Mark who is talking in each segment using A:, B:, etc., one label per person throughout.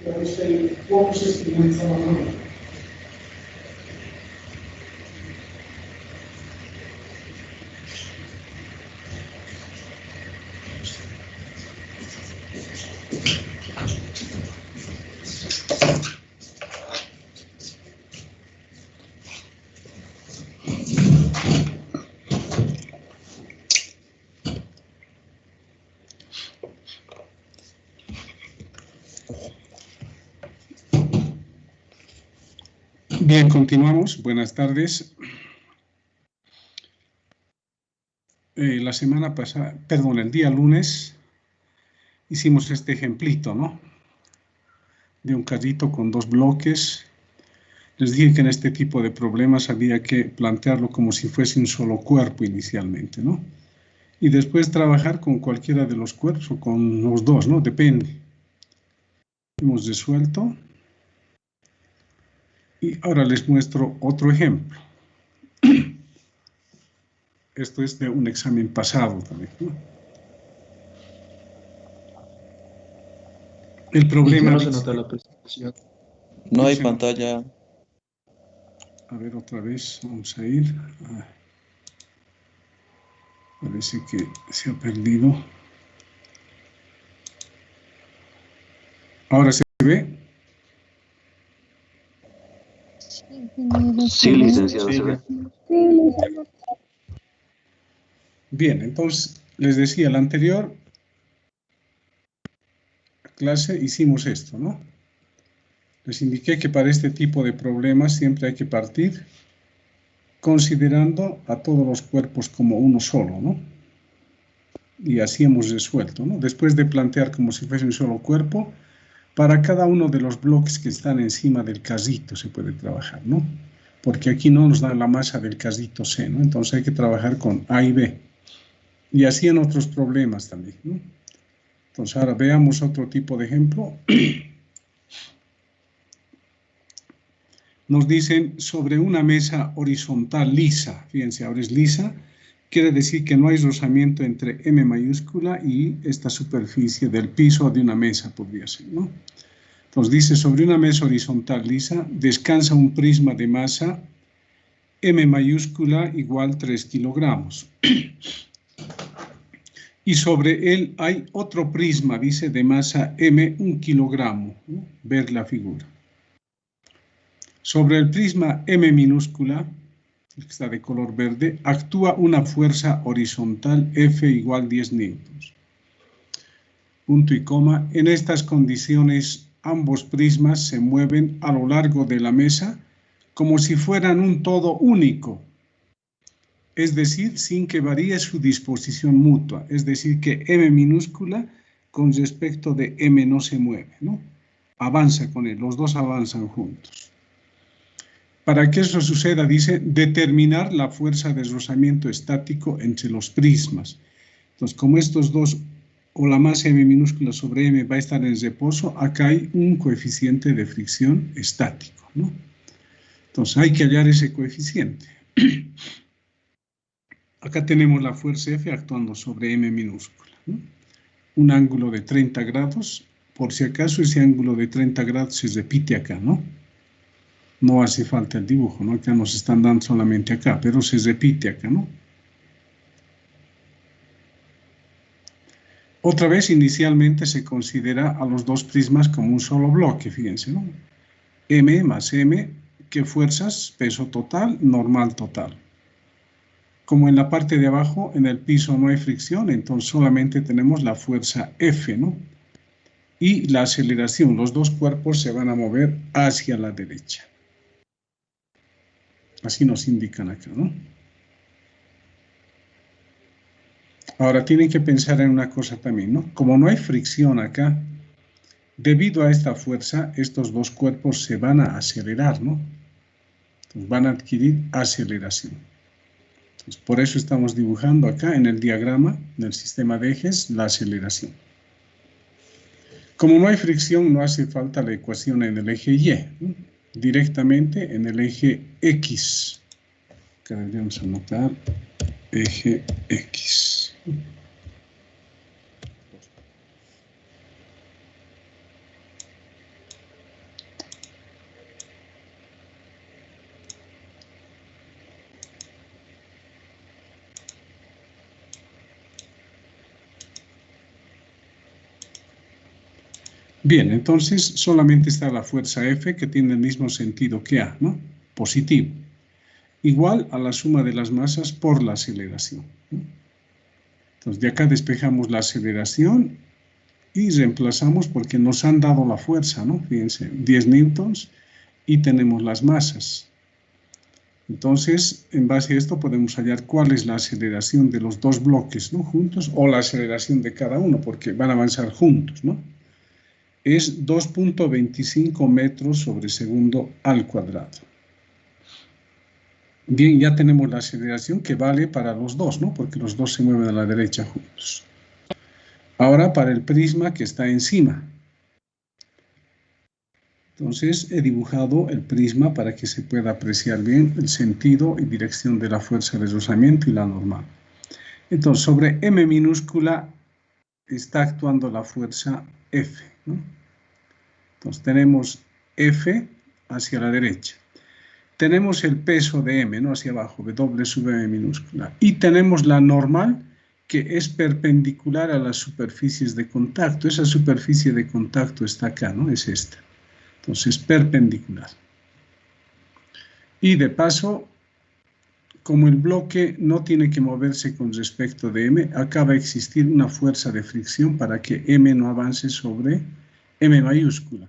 A: Este focus is in some. Bien, continuamos. Buenas tardes. La semana pasada, perdón, el día lunes, hicimos este ejemplito, ¿no? De un carrito con dos bloques. Les dije que en este tipo de problemas había que plantearlo como si fuese un solo cuerpo inicialmente, ¿no? Y después trabajar con cualquiera de los cuerpos o con los dos, ¿no? Depende. Hemos resuelto. Y ahora les muestro otro ejemplo. Esto es de un examen pasado también, ¿no? El problema...
B: No se nota la presentación. No hay pantalla.
A: A ver, otra vez, vamos a ir. Parece que se ha perdido. ¿Ahora se ve?
B: Sí, licenciado, se ve.
A: Bien, entonces, les decía, la anterior clase hicimos esto, ¿no? Les indiqué que para este tipo de problemas siempre hay que partir considerando a todos los cuerpos como uno solo, ¿no? Y así hemos resuelto, ¿no? Después de plantear como si fuese un solo cuerpo, para cada uno de los bloques que están encima del casito se puede trabajar, ¿no? Porque aquí no nos da la masa del casito C, ¿no? Entonces hay que trabajar con A y B. Y así en otros problemas también, ¿no? Entonces ahora veamos otro tipo de ejemplo. Nos dicen sobre una mesa horizontal lisa, fíjense, ahora es lisa, quiere decir que no hay rozamiento entre M mayúscula y esta superficie del piso de una mesa, podría ser, ¿no? Entonces dice, sobre una mesa horizontal lisa, descansa un prisma de masa M mayúscula igual 3 kilogramos. Y sobre él hay otro prisma, dice, de masa M, 1 kilogramo, ¿no? Ver la figura. Sobre el prisma M minúscula, que está de color verde, actúa una fuerza horizontal F igual 10 newtons. Punto y coma. En estas condiciones, ambos prismas se mueven a lo largo de la mesa como si fueran un todo único, es decir, sin que varíe su disposición mutua, es decir, que M minúscula con respecto de M no se mueve, ¿no? Avanza con él, los dos avanzan juntos. Para que eso suceda, dice, determinar la fuerza de rozamiento estático entre los prismas. Entonces, como estos dos, o la masa M minúscula sobre M va a estar en reposo, acá hay un coeficiente de fricción estático, ¿no? Entonces, hay que hallar ese coeficiente. Acá tenemos la fuerza F actuando sobre M minúscula, ¿no? Un ángulo de 30 grados, por si acaso ese ángulo de 30 grados se repite acá, ¿no? No hace falta el dibujo, ¿no? Acá nos están dando solamente acá, pero se repite acá, ¿no? Otra vez, inicialmente se considera a los dos prismas como un solo bloque, fíjense, ¿no? M más M, ¿qué fuerzas? Peso total, normal total. Como en la parte de abajo, en el piso no hay fricción, entonces solamente tenemos la fuerza F, ¿no? Y la aceleración, los dos cuerpos se van a mover hacia la derecha. Así nos indican acá, ¿no? Ahora tienen que pensar en una cosa también, ¿no? Como no hay fricción acá, debido a esta fuerza, estos dos cuerpos se van a acelerar, ¿no? Entonces van a adquirir aceleración. Entonces, por eso estamos dibujando acá en el diagrama, en el sistema de ejes, la aceleración. Como no hay fricción, no hace falta la ecuación en el eje Y, ¿no? Directamente en el eje X. Acá deberíamos anotar eje X. Bien, entonces solamente está la fuerza F que tiene el mismo sentido que A, ¿no? Positivo. Igual a la suma de las masas por la aceleración, ¿no? Entonces de acá despejamos la aceleración y reemplazamos porque nos han dado la fuerza, ¿no? Fíjense, 10 newtons y tenemos las masas. Entonces, en base a esto podemos hallar cuál es la aceleración de los dos bloques, ¿no? Juntos, o la aceleración de cada uno, porque van a avanzar juntos, ¿no? Es 2.25 metros sobre segundo al cuadrado. Bien, ya tenemos la aceleración que vale para los dos, ¿no? Porque los dos se mueven a la derecha juntos. Ahora para el prisma que está encima. Entonces he dibujado el prisma para que se pueda apreciar bien el sentido y dirección de la fuerza de rozamiento y la normal. Entonces sobre M minúscula está actuando la fuerza F, ¿no? Entonces tenemos F hacia la derecha. Tenemos el peso de M, ¿no? Hacia abajo, W sub M minúscula. Y tenemos la normal que es perpendicular a las superficies de contacto. Esa superficie de contacto está acá, ¿no? Es esta. Entonces, perpendicular. Y de paso, como el bloque no tiene que moverse con respecto de M, acá va a existir una fuerza de fricción para que M no avance sobre M mayúscula.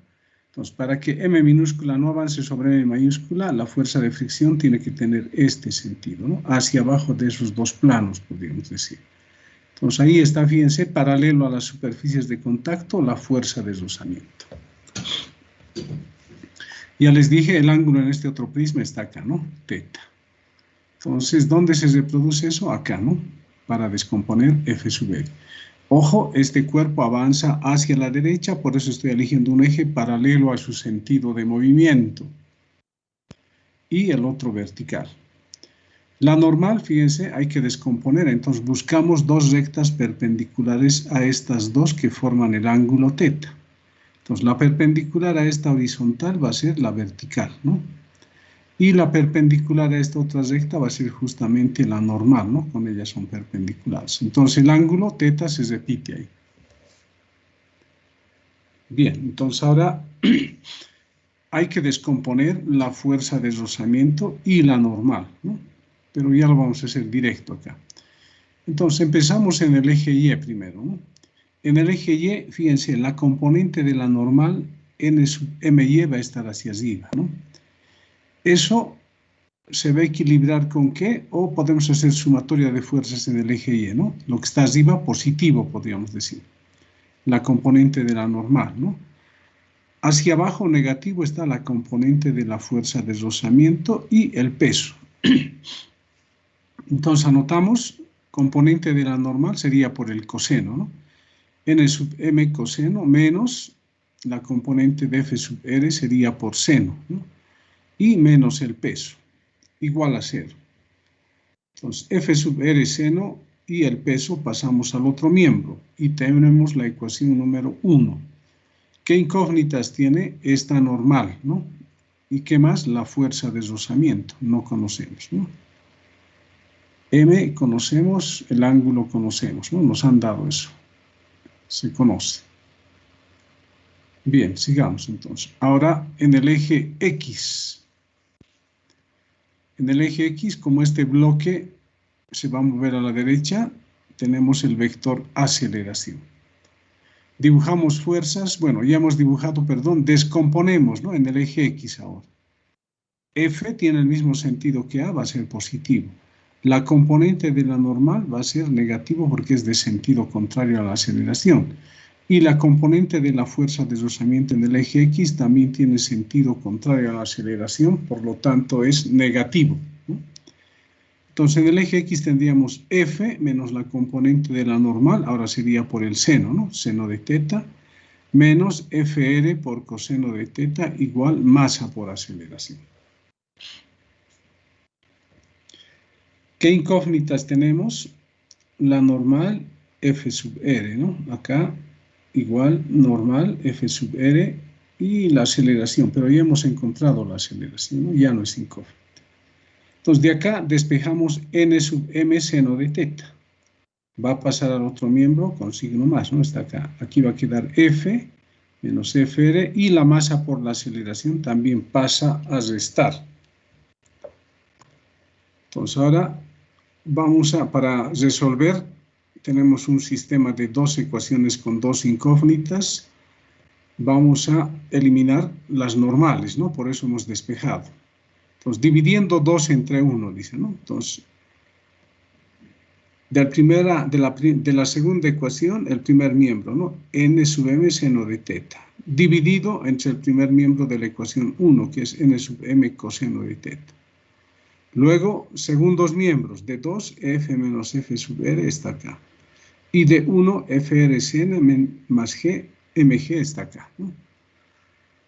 A: Entonces, para que M minúscula no avance sobre M mayúscula, la fuerza de fricción tiene que tener este sentido, ¿no? Hacia abajo de esos dos planos, podríamos decir. Entonces, ahí está, fíjense, paralelo a las superficies de contacto, la fuerza de rozamiento. Ya les dije, el ángulo en este otro prisma está acá, ¿no? Teta. Entonces, ¿dónde se reproduce eso? Acá, ¿no? Para descomponer F sub L. Ojo, este cuerpo avanza hacia la derecha, por eso estoy eligiendo un eje paralelo a su sentido de movimiento. Y el otro vertical. La normal, fíjense, hay que descomponer. Entonces, buscamos dos rectas perpendiculares a estas dos que forman el ángulo teta. Entonces, la perpendicular a esta horizontal va a ser la vertical, ¿no? Y la perpendicular a esta otra recta va a ser justamente la normal, ¿no? Con ellas son perpendiculares. Entonces, el ángulo teta se repite ahí. Bien, entonces ahora hay que descomponer la fuerza de rozamiento y la normal, ¿no? Pero ya lo vamos a hacer directo acá. Entonces, empezamos en el eje Y primero, ¿no? En el eje Y, fíjense, la componente de la normal N sub MY va a estar hacia arriba, ¿no? Eso se va a equilibrar con ¿qué? O podemos hacer sumatoria de fuerzas en el eje Y, ¿no? Lo que está arriba, positivo, podríamos decir. La componente de la normal, ¿no? Hacia abajo, negativo, está la componente de la fuerza de rozamiento y el peso. Entonces, anotamos, componente de la normal sería por el coseno, ¿no? N sub M coseno menos la componente de F sub R sería por seno, ¿no? Y menos el peso, igual a 0. Entonces, F sub R seno y el peso pasamos al otro miembro y tenemos la ecuación número 1. ¿Qué incógnitas tiene? Esta normal, ¿no? ¿Y qué más? La fuerza de rozamiento, no conocemos, ¿no? M conocemos, el ángulo conocemos, ¿no? Nos han dado eso. Se conoce. Bien, sigamos entonces. Ahora en el eje X. En el eje X, como este bloque se va a mover a la derecha, tenemos el vector aceleración. Dibujamos fuerzas, bueno, ya hemos dibujado, perdón, descomponemos, ¿no? En el eje X ahora. F tiene el mismo sentido que A, va a ser positivo. La componente de la normal va a ser negativo porque es de sentido contrario a la aceleración. Y la componente de la fuerza de rozamiento en el eje X también tiene sentido contrario a la aceleración, por lo tanto es negativo, ¿no? Entonces en el eje X tendríamos F menos la componente de la normal, ahora sería por el seno, ¿no? Seno de teta, menos FR por coseno de teta igual masa por aceleración. ¿Qué incógnitas tenemos? La normal F sub R, ¿no? Acá igual normal F sub R y la aceleración, pero ya hemos encontrado la aceleración, ¿no? Ya no es incógnita. Entonces de acá despejamos N sub M seno de teta. Va a pasar al otro miembro con signo más, ¿no? Está acá. Aquí va a quedar F menos FR, y la masa por la aceleración también pasa a restar. Entonces ahora vamos a, para resolver, tenemos un sistema de dos ecuaciones con dos incógnitas. Vamos a eliminar las normales, ¿no? Por eso hemos despejado. Entonces, dividiendo 2 entre 1, dice, ¿no? Entonces, de la segunda ecuación, el primer miembro, ¿no? N sub m seno de teta, dividido entre el primer miembro de la ecuación 1, que es N sub m coseno de teta. Luego, segundos miembros, de 2, F menos F sub R está acá. Y de 1, FRSN más G, MG está acá, ¿no?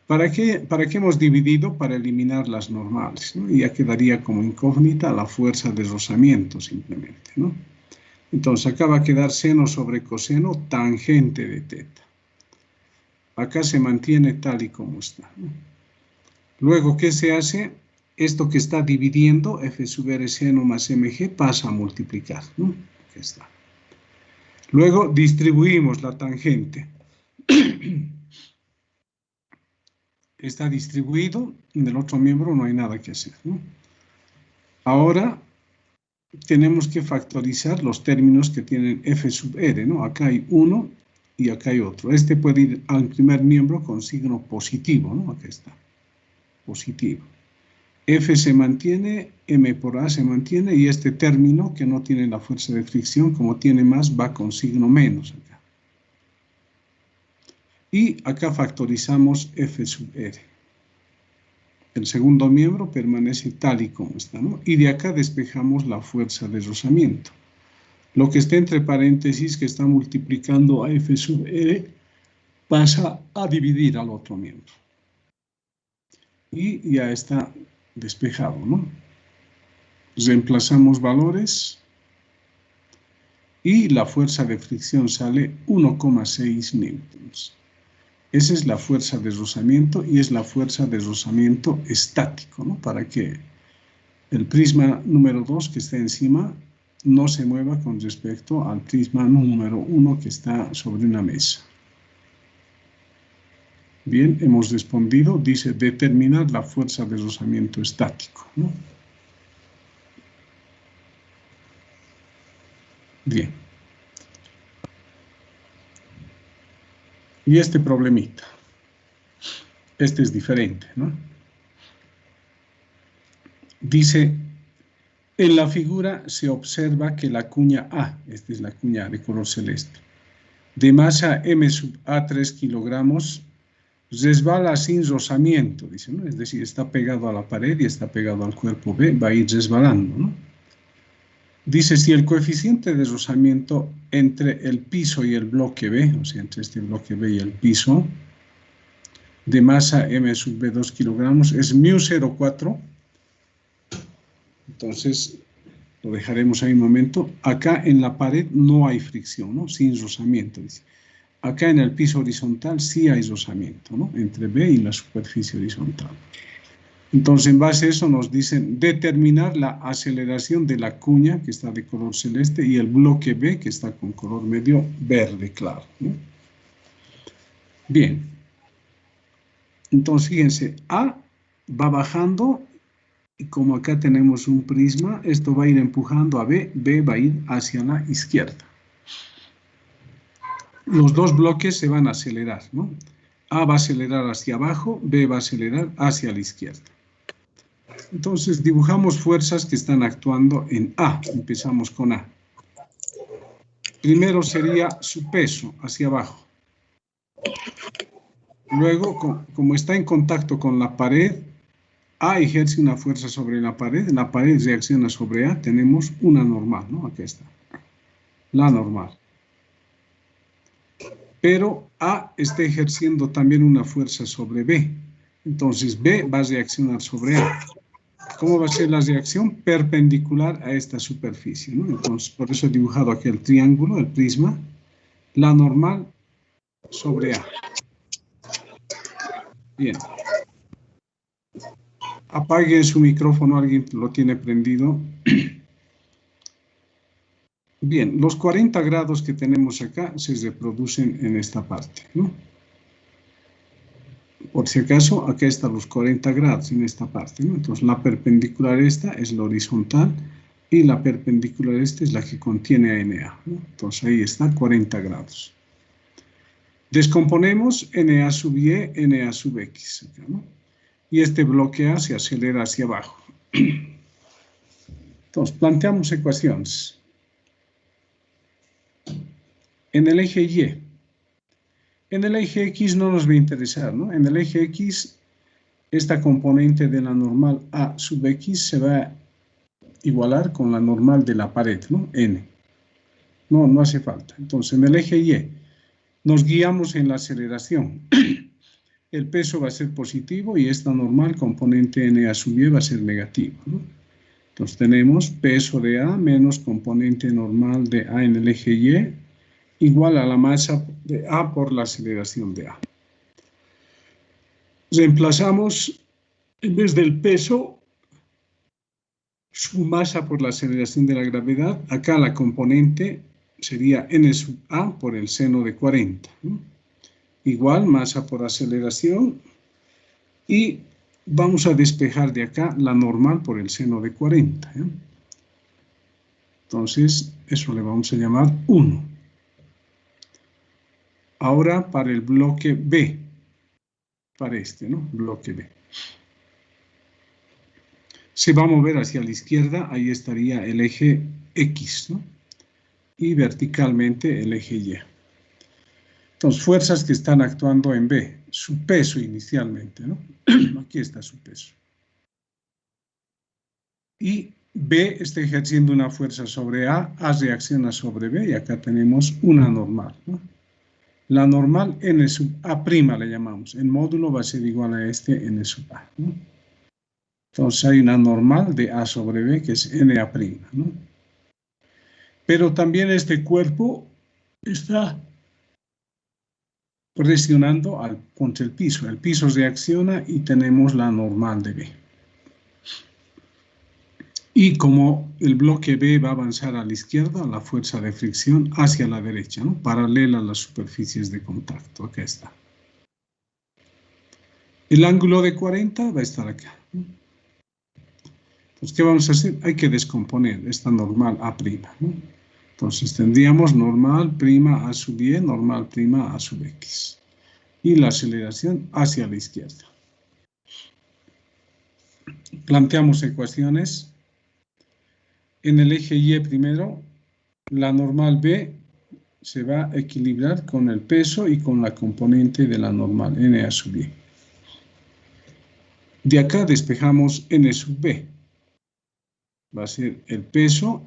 A: ¿Para qué hemos dividido? Para eliminar las normales, ¿no? Y ya quedaría como incógnita la fuerza de rozamiento simplemente, ¿no? Entonces acá va a quedar seno sobre coseno tangente de teta. Acá se mantiene tal y como está, ¿no? Luego, ¿qué se hace? Esto que está dividiendo, F sub R seno más MG, pasa a multiplicar, ¿no? Aquí está. Luego distribuimos la tangente. Está distribuido, en el otro miembro no hay nada que hacer, ¿no? Ahora tenemos que factorizar los términos que tienen F sub R, ¿no? Acá hay uno y acá hay otro. Este puede ir al primer miembro con signo positivo, ¿no? Acá está, positivo. F se mantiene, M por A se mantiene, y este término que no tiene la fuerza de fricción, como tiene más, va con signo menos acá. Y acá factorizamos F sub R. El segundo miembro permanece tal y como está, ¿no? Y de acá despejamos la fuerza de rozamiento. Lo que está entre paréntesis, que está multiplicando a F sub R, pasa a dividir al otro miembro. Y ya está despejado, ¿no? Reemplazamos valores y la fuerza de fricción sale 1,6 newtons. Esa es la fuerza de rozamiento, y es la fuerza de rozamiento estático, ¿no? Para que el prisma número 2 que está encima no se mueva con respecto al prisma número 1 que está sobre una mesa. Bien, hemos respondido, dice determinar la fuerza de rozamiento estático, ¿no? Bien. Y este problemita, este es diferente, ¿no? Dice, en la figura se observa que la cuña A, esta es la cuña de color celeste, de masa M sub A 3 kilogramos, resbala sin rozamiento, dice, ¿no? Es decir, está pegado a la pared y está pegado al cuerpo B, va a ir resbalando, ¿no? Dice, si el coeficiente de rozamiento entre el piso y el bloque B, o sea, entre este bloque B y el piso, de masa M sub B 2 kilogramos, es μ04, entonces lo dejaremos ahí un momento. Acá en la pared no hay fricción, ¿no? Sin rozamiento, dice. Acá en el piso horizontal sí hay rozamiento, ¿no? Entre B y la superficie horizontal. Entonces, en base a eso nos dicen determinar la aceleración de la cuña, que está de color celeste, y el bloque B, que está con color medio verde claro, ¿no? Bien. Entonces, fíjense, A va bajando, y como acá tenemos un prisma, esto va a ir empujando a B, B va a ir hacia la izquierda. Los dos bloques se van a acelerar, ¿no? A va a acelerar hacia abajo, B va a acelerar hacia la izquierda. Entonces, dibujamos fuerzas que están actuando en A. Empezamos con A. Primero sería su peso hacia abajo. Luego, como está en contacto con la pared, A ejerce una fuerza sobre la pared reacciona sobre A, tenemos una normal, ¿no? Aquí está, la normal. Pero A está ejerciendo también una fuerza sobre B. Entonces, B va a reaccionar sobre A. ¿Cómo va a ser la reacción? Perpendicular a esta superficie, ¿no? Entonces, por eso he dibujado aquí el triángulo, el prisma, la normal sobre A. Bien. Apague su micrófono, alguien lo tiene prendido. Bien, los 40 grados que tenemos acá se reproducen en esta parte, ¿no? por si acaso, acá están los 40 grados en esta parte, ¿no? Entonces, la perpendicular esta es la horizontal y la perpendicular esta es la que contiene a NA, ¿no? Entonces, ahí está, 40 grados. Descomponemos NA sub Y, NA sub X, acá, ¿no? Y este bloque A se acelera hacia abajo. Entonces, planteamos ecuaciones. En el eje Y, en el eje X no nos va a interesar, ¿no? En el eje X, esta componente de la normal A sub X se va a igualar con la normal de la pared, ¿no? N. No hace falta. Entonces, en el eje Y, nos guiamos en la aceleración. El peso va a ser positivo y esta normal componente NA sub Y va a ser negativa, ¿no? Entonces, tenemos peso de A menos componente normal de A en el eje Y igual a la masa de A por la aceleración de A. Reemplazamos, en vez del peso, su masa por la aceleración de la gravedad. Acá la componente sería N sub A por el seno de 40, ¿no? Igual masa por aceleración. Y vamos a despejar de acá la normal por el seno de 40, ¿eh? Entonces, eso le vamos a llamar 1. Ahora para el bloque B, para este, ¿no? Bloque B. Se va a mover hacia la izquierda, ahí estaría el eje X, ¿no? Y verticalmente el eje Y. Entonces, fuerzas que están actuando en B, su peso inicialmente, ¿no? Aquí está su peso. Y B está ejerciendo una fuerza sobre A reacciona sobre B, y acá tenemos una normal, ¿no? La normal N sub A' le llamamos. El módulo va a ser igual a este N sub A, ¿no? Entonces hay una normal de A sobre B que es NA', ¿no? Pero también este cuerpo está presionando contra el piso. El piso reacciona y tenemos la normal de B. Y como el bloque B va a avanzar a la izquierda, la fuerza de fricción hacia la derecha, ¿no? Paralela a las superficies de contacto. Acá está. El ángulo de 40 va a estar acá, ¿no? Entonces, ¿qué vamos a hacer? Hay que descomponer esta normal A', ¿no? Entonces, tendríamos normal prima A sub Y, normal prima A sub X. Y la aceleración hacia la izquierda. Planteamos ecuaciones. En el eje Y primero, la normal B se va a equilibrar con el peso y con la componente de la normal, NA sub Y. De acá despejamos N sub B. Va a ser el peso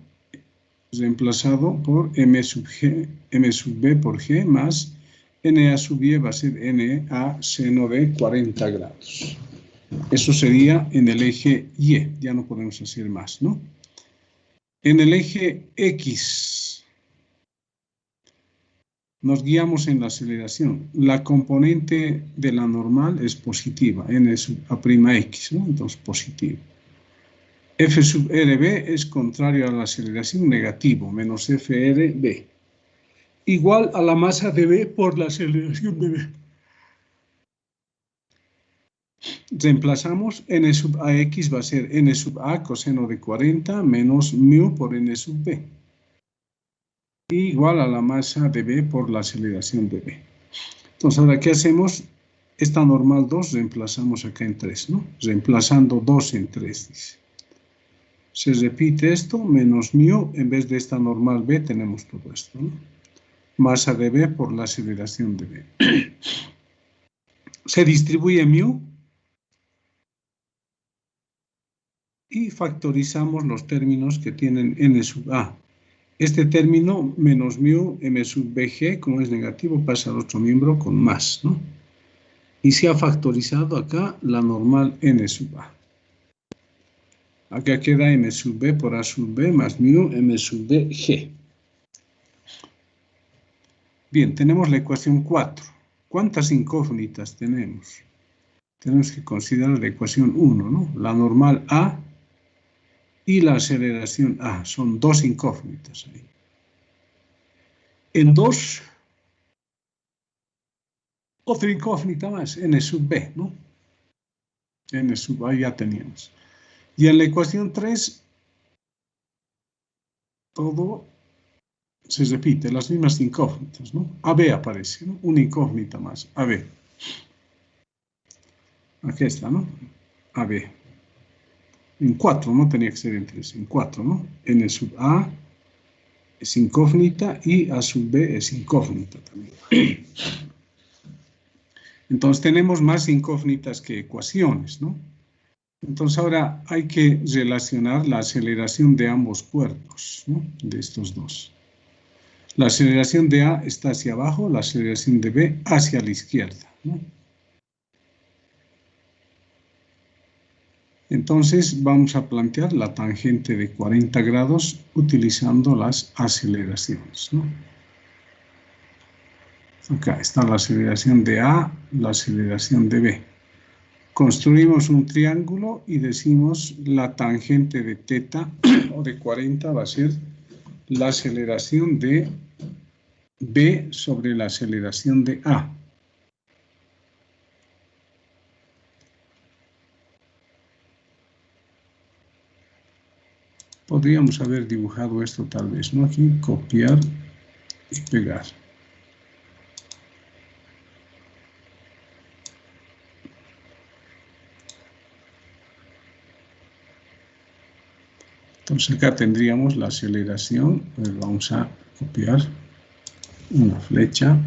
A: reemplazado por M sub B por G más NA sub Y va a ser NA seno de 40 grados. Eso sería en el eje Y, ya no podemos hacer más, ¿no? En el eje X nos guiamos en la aceleración. La componente de la normal es positiva, N sub A'X, ¿no? Entonces positivo. F sub RB es contrario a la aceleración, negativo, menos FRB. Igual a la masa de B por la aceleración de B. Reemplazamos N sub AX va a ser N sub A coseno de 40 menos mu por N sub B. Igual a la masa de B por la aceleración de B. Entonces, ahora, ¿qué hacemos? Esta normal 2 reemplazamos acá en 3, ¿no? Reemplazando 2 en 3, dice. Se repite esto, menos mu, en vez de esta normal B tenemos todo esto, ¿no? Masa de B por la aceleración de B. Se distribuye mu y factorizamos los términos que tienen N sub A. Este término, menos mu, M sub BG, como es negativo, pasa al otro miembro con más, ¿no? Y se ha factorizado acá la normal N sub A. Acá queda M sub B por A sub B más mu, M sub BG. Bien, tenemos la ecuación 4. ¿Cuántas incógnitas tenemos? Tenemos que considerar la ecuación 1, ¿no? La normal A y la aceleración A. Son dos incógnitas ahí. En 2, Otra incógnita más, n sub b, ¿no? N sub a ya teníamos. Y en la ecuación 3, todo se repite, las mismas incógnitas, ¿no? AB aparece, ¿no? Una incógnita más, AB. Aquí está, ¿no? AB. En 4, no tenía que ser en 3, en 4, ¿no? N sub A es incógnita y A sub B es incógnita también. Entonces tenemos más incógnitas que ecuaciones, ¿no? Entonces ahora hay que relacionar la aceleración de ambos cuerpos, ¿no? De estos dos. La aceleración de A está hacia abajo, la aceleración de B hacia la izquierda, ¿no? Entonces vamos a plantear la tangente de 40 grados utilizando las aceleraciones, ¿no? Acá está la aceleración de A, la aceleración de B. Construimos un triángulo y decimos la tangente de teta o de 40 va a ser la aceleración de B sobre la aceleración de A. Podríamos haber dibujado esto tal vez, ¿no? Aquí copiar y pegar. Entonces acá tendríamos la aceleración, pues vamos a copiar una flecha.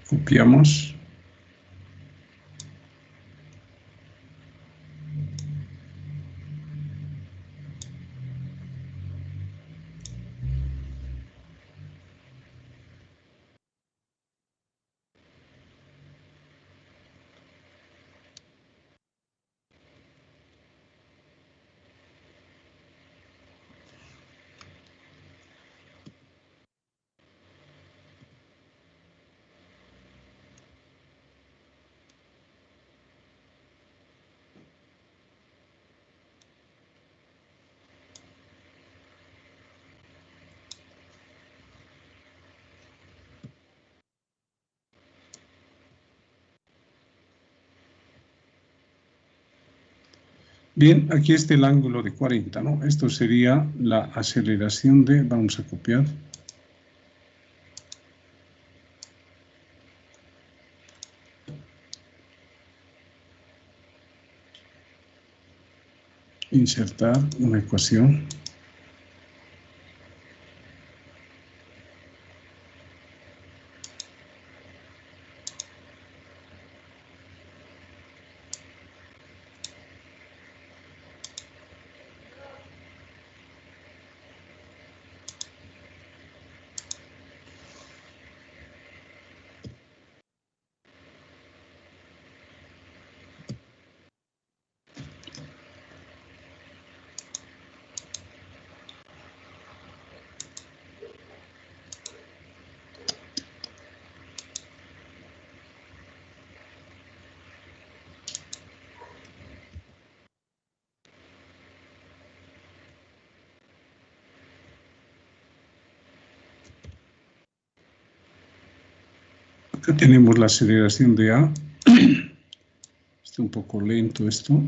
A: Copiamos. Bien, aquí está el ángulo de 40, ¿no? Esto sería la aceleración de, vamos a copiar. Insertar una ecuación. Acá tenemos la aceleración de A. Está un poco lento esto.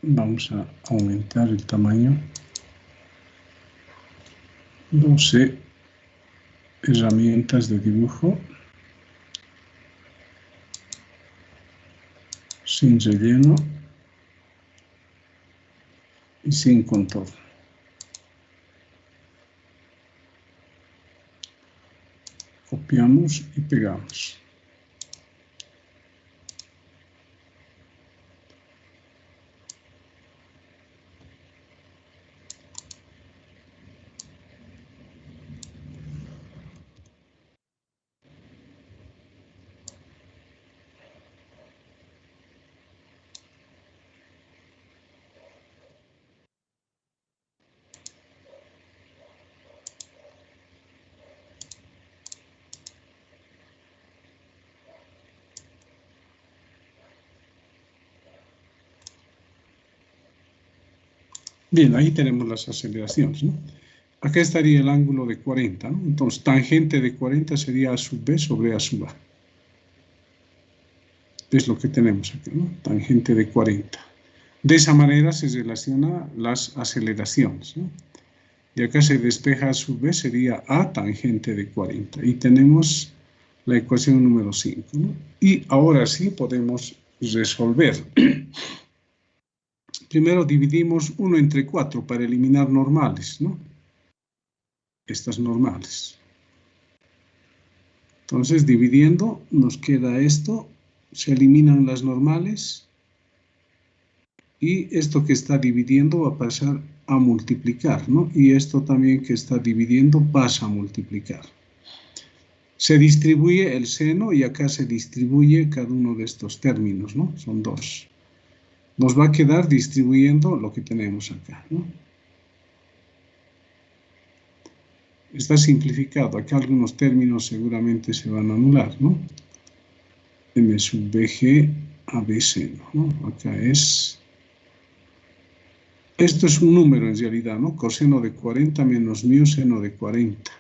A: Vamos a aumentar el tamaño. 12 herramientas de dibujo. Sin relleno y sin contorno. Copiamos y pegamos. Bien, ahí tenemos las aceleraciones, ¿no? Acá estaría el ángulo de 40, ¿no? Entonces, tangente de 40 sería A sub B sobre A sub A. Es lo que tenemos aquí, ¿no? Tangente de 40. De esa manera se relacionan las aceleraciones, ¿no? Y acá se despeja A sub B, sería A tangente de 40. Y tenemos la ecuación número 5, ¿no? Y ahora sí podemos resolver. Primero dividimos 1 entre 4 para eliminar normales, ¿no? Estas normales. Entonces, dividiendo, nos queda esto, se eliminan las normales y esto que está dividiendo va a pasar a multiplicar, ¿no? Y esto también que está dividiendo pasa a multiplicar. Se distribuye el seno y acá se distribuye cada uno de estos términos, ¿no? Son dos. Nos va a quedar distribuyendo lo que tenemos acá, ¿no? Está simplificado. Acá algunos términos seguramente se van a anular, ¿no? M sub BG a B seno, ¿no? Acá es... Esto es un número en realidad, ¿no? Coseno de 40 menos mu seno de 40.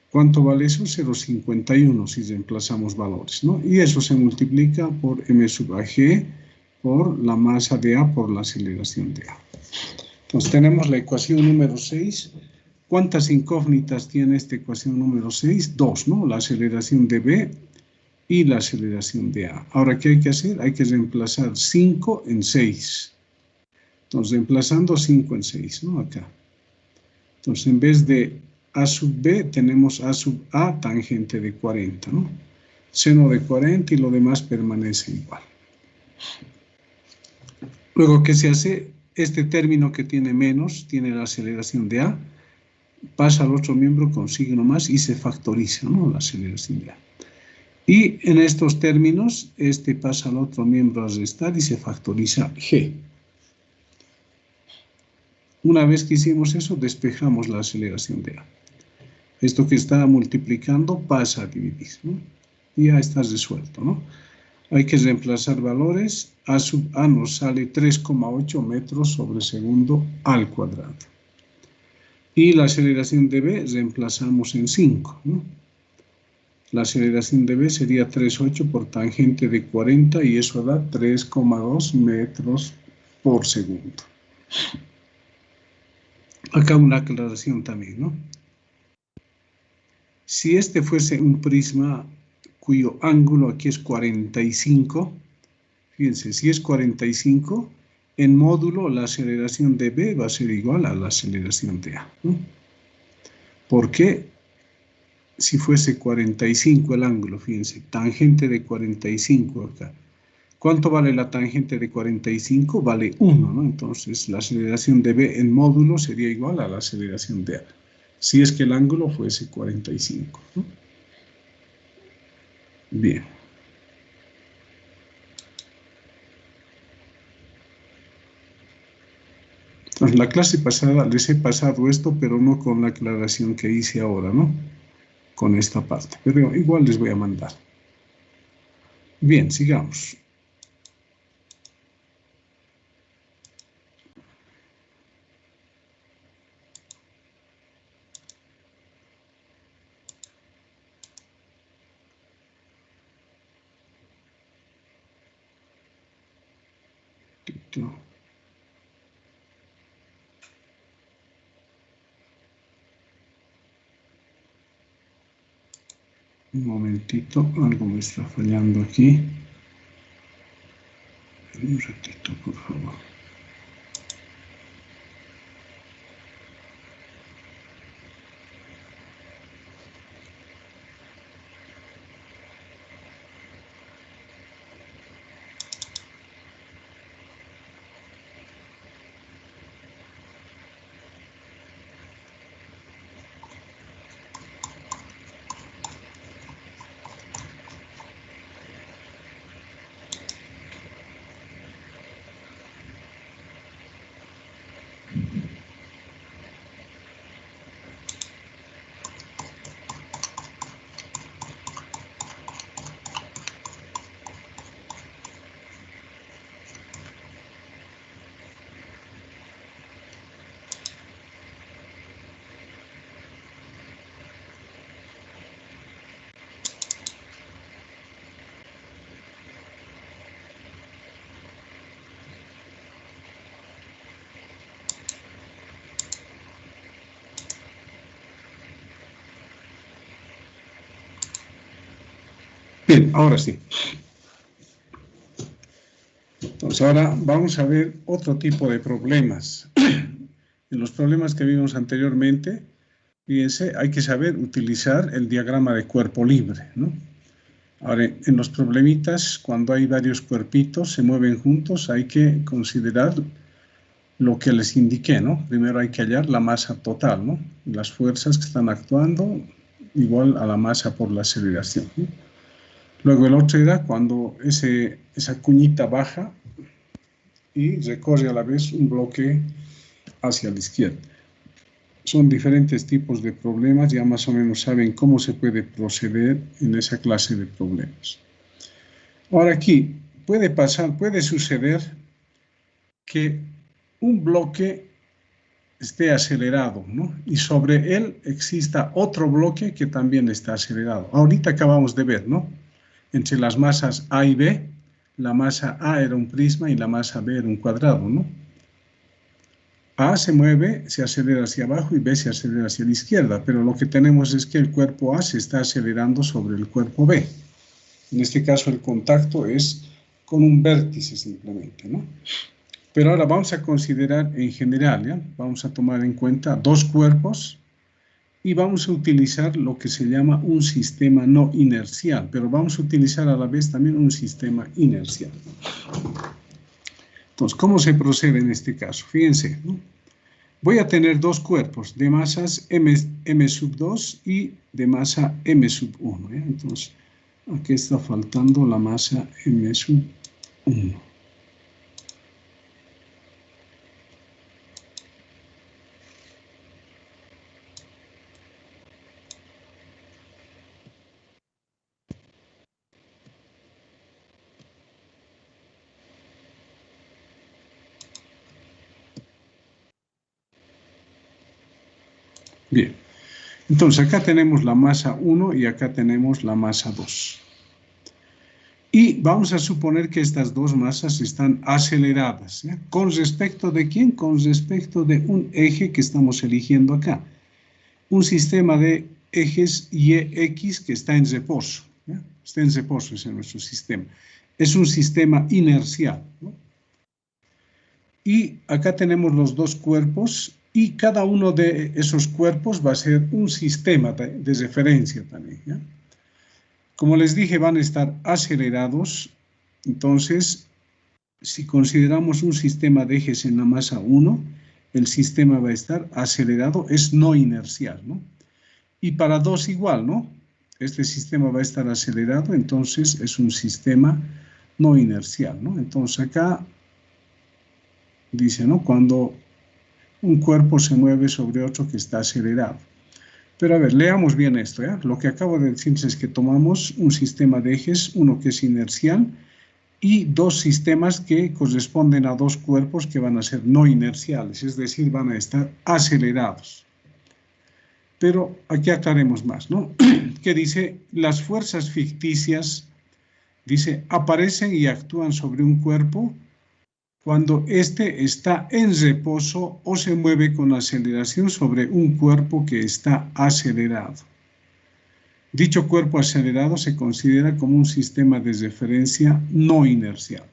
A: ¿Cuánto vale eso? 0,51 si reemplazamos valores, ¿no? Y eso se multiplica por M sub AG por la masa de A por la aceleración de A. Entonces tenemos la ecuación número 6. ¿Cuántas incógnitas tiene esta ecuación número 6? 2, ¿no? La aceleración de B y la aceleración de A. Ahora, ¿qué hay que hacer? Hay que reemplazar 5 en 6. Entonces, reemplazando 5 en 6, ¿no? Acá. Entonces, en vez de A sub B, tenemos A sub A tangente de 40, ¿no? Seno de 40 y lo demás permanece igual. Luego, ¿qué se hace? Este término que tiene menos, tiene la aceleración de A, pasa al otro miembro con signo más y se factoriza, ¿no? La aceleración de A. Y en estos términos, este pasa al otro miembro a restar y se factoriza G. Una vez que hicimos eso, despejamos la aceleración de A. Esto que está multiplicando pasa a dividir, ¿no? Y ya está resuelto, ¿no? Hay que reemplazar valores. A sub A nos sale 3,8 metros sobre segundo al cuadrado. Y la aceleración de B reemplazamos en 5, ¿no? La aceleración de B sería 3,8 por tangente de 40 y eso da 3,2 metros por segundo. Acá una aclaración también, ¿no? Si este fuese un prisma cuyo ángulo aquí es 45, fíjense, si es 45, en módulo la aceleración de B va a ser igual a la aceleración de A, ¿no? ¿Por qué? Si fuese 45 el ángulo, fíjense, tangente de 45 acá. ¿Cuánto vale la tangente de 45? Vale 1, ¿no? Entonces, la aceleración de B en módulo sería igual a la aceleración de A, si es que el ángulo fuese 45, ¿no? Bien. Entonces, la clase pasada les he pasado esto, pero no con la aclaración que hice ahora, ¿no? Con esta parte, pero igual les voy a mandar. Bien, sigamos. Un momentito, algo me está fallando aquí. Un ratito, por favor. Bien, ahora sí. Entonces, ahora vamos a ver otro tipo de problemas. En los problemas que vimos anteriormente, fíjense, hay que saber utilizar el diagrama de cuerpo libre, ¿no? Ahora, en los problemitas, cuando hay varios cuerpitos, se mueven juntos, hay que considerar lo que les indiqué, ¿no? Primero hay que hallar la masa total, ¿no? Las fuerzas que están actuando igual a la masa por la aceleración, ¿no? Luego el otro era cuando esa cuñita baja y recorre a la vez un bloque hacia la izquierda. Son diferentes tipos de problemas, ya más o menos saben cómo se puede proceder en esa clase de problemas. Ahora aquí puede suceder que un bloque esté acelerado, ¿no? Y sobre él exista otro bloque que también está acelerado. Ahorita acabamos de ver, ¿no? Entre las masas A y B, la masa A era un prisma y la masa B era un cuadrado, ¿no? A se mueve, se acelera hacia abajo y B se acelera hacia la izquierda, pero lo que tenemos es que el cuerpo A se está acelerando sobre el cuerpo B. En este caso el contacto es con un vértice simplemente, ¿no? Pero ahora vamos a considerar en general, ¿ya? Vamos a tomar en cuenta dos cuerpos y vamos a utilizar lo que se llama un sistema no inercial, pero vamos a utilizar a la vez también un sistema inercial. Entonces, ¿cómo se procede en este caso? Fíjense, ¿no? Voy a tener dos cuerpos de masas m2 y de masa m1. ¿Ya? Entonces, aquí está faltando la masa m1. Bien, entonces acá tenemos la masa 1 y acá tenemos la masa 2. Y vamos a suponer que estas dos masas están aceleradas. ¿Ya? ¿Con respecto de quién? Con respecto de un eje que estamos eligiendo acá. Un sistema de ejes y X que está en reposo. ¿Ya? Está en reposo, ese es nuestro sistema. Es un sistema inercial, ¿no? Y acá tenemos los dos cuerpos y cada uno de esos cuerpos va a ser un sistema de referencia también, ¿ya? Como les dije, van a estar acelerados. Entonces, si consideramos un sistema de ejes en la masa 1, el sistema va a estar acelerado, es no inercial, ¿no? Y para 2 igual, ¿no? Este sistema va a estar acelerado, entonces es un sistema no inercial, ¿no? Entonces acá dice, ¿no? Cuando un cuerpo se mueve sobre otro que está acelerado. Pero a ver, leamos bien esto, ¿ya? Lo que acabo de decirles es que tomamos un sistema de ejes, uno que es inercial, y dos sistemas que corresponden a dos cuerpos que van a ser no inerciales, es decir, van a estar acelerados. Pero aquí aclaremos más, ¿no? Que dice, las fuerzas ficticias, dice, aparecen y actúan sobre un cuerpo cuando éste está en reposo o se mueve con aceleración sobre un cuerpo que está acelerado. Dicho cuerpo acelerado se considera como un sistema de referencia no inercial.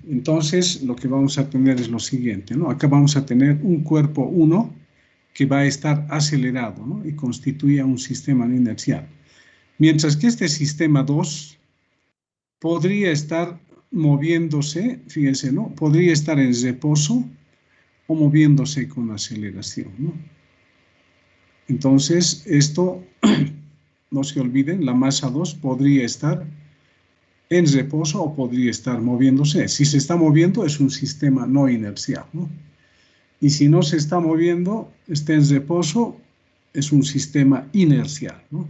A: Entonces, lo que vamos a tener es lo siguiente, ¿no? Acá vamos a tener un cuerpo 1 que va a estar acelerado, ¿no? Y constituye un sistema no inercial. Mientras que este sistema 2 podría estar moviéndose, fíjense, ¿no? Podría estar en reposo o moviéndose con aceleración, ¿no? Entonces, esto, no se olviden, la masa 2 podría estar en reposo o podría estar moviéndose. Si se está moviendo, es un sistema no inercial, ¿no? Y si no se está moviendo, está en reposo, es un sistema inercial, ¿no?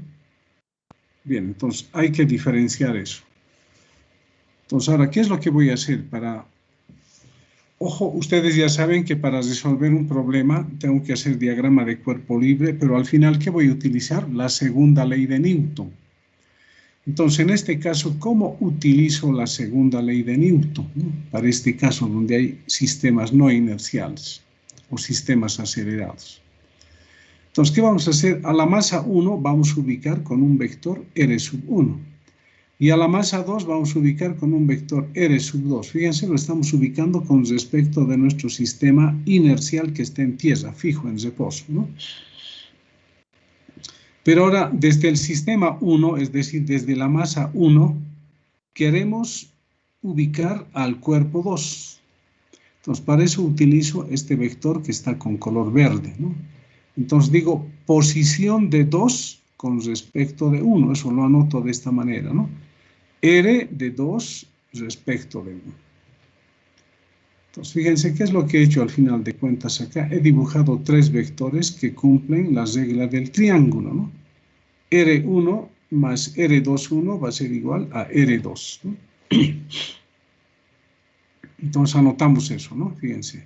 A: Bien, entonces hay que diferenciar eso. Entonces, ahora, ¿qué es lo que voy a hacer para... Ojo, ustedes ya saben que para resolver un problema tengo que hacer diagrama de cuerpo libre, pero al final, ¿qué voy a utilizar? La segunda ley de Newton. Entonces, en este caso, ¿cómo utilizo la segunda ley de Newton? ¿No? Para este caso, donde hay sistemas no inerciales o sistemas acelerados. Entonces, ¿qué vamos a hacer? A la masa 1 vamos a ubicar con un vector R sub 1. Y a la masa 2 vamos a ubicar con un vector R sub 2. Fíjense, lo estamos ubicando con respecto de nuestro sistema inercial que está en tierra, fijo, en reposo, ¿no? Pero ahora, desde el sistema 1, es decir, desde la masa 1, queremos ubicar al cuerpo 2. Entonces, para eso utilizo este vector que está con color verde, ¿no? Entonces digo posición de 2 con respecto de 1. Eso lo anoto de esta manera, ¿no? R de 2 respecto de 1. Entonces, fíjense qué es lo que he hecho al final de cuentas acá. He dibujado 3 vectores que cumplen la regla del triángulo, ¿no? R1 más R21 va a ser igual a R2, ¿no? Entonces anotamos eso, ¿no? Fíjense.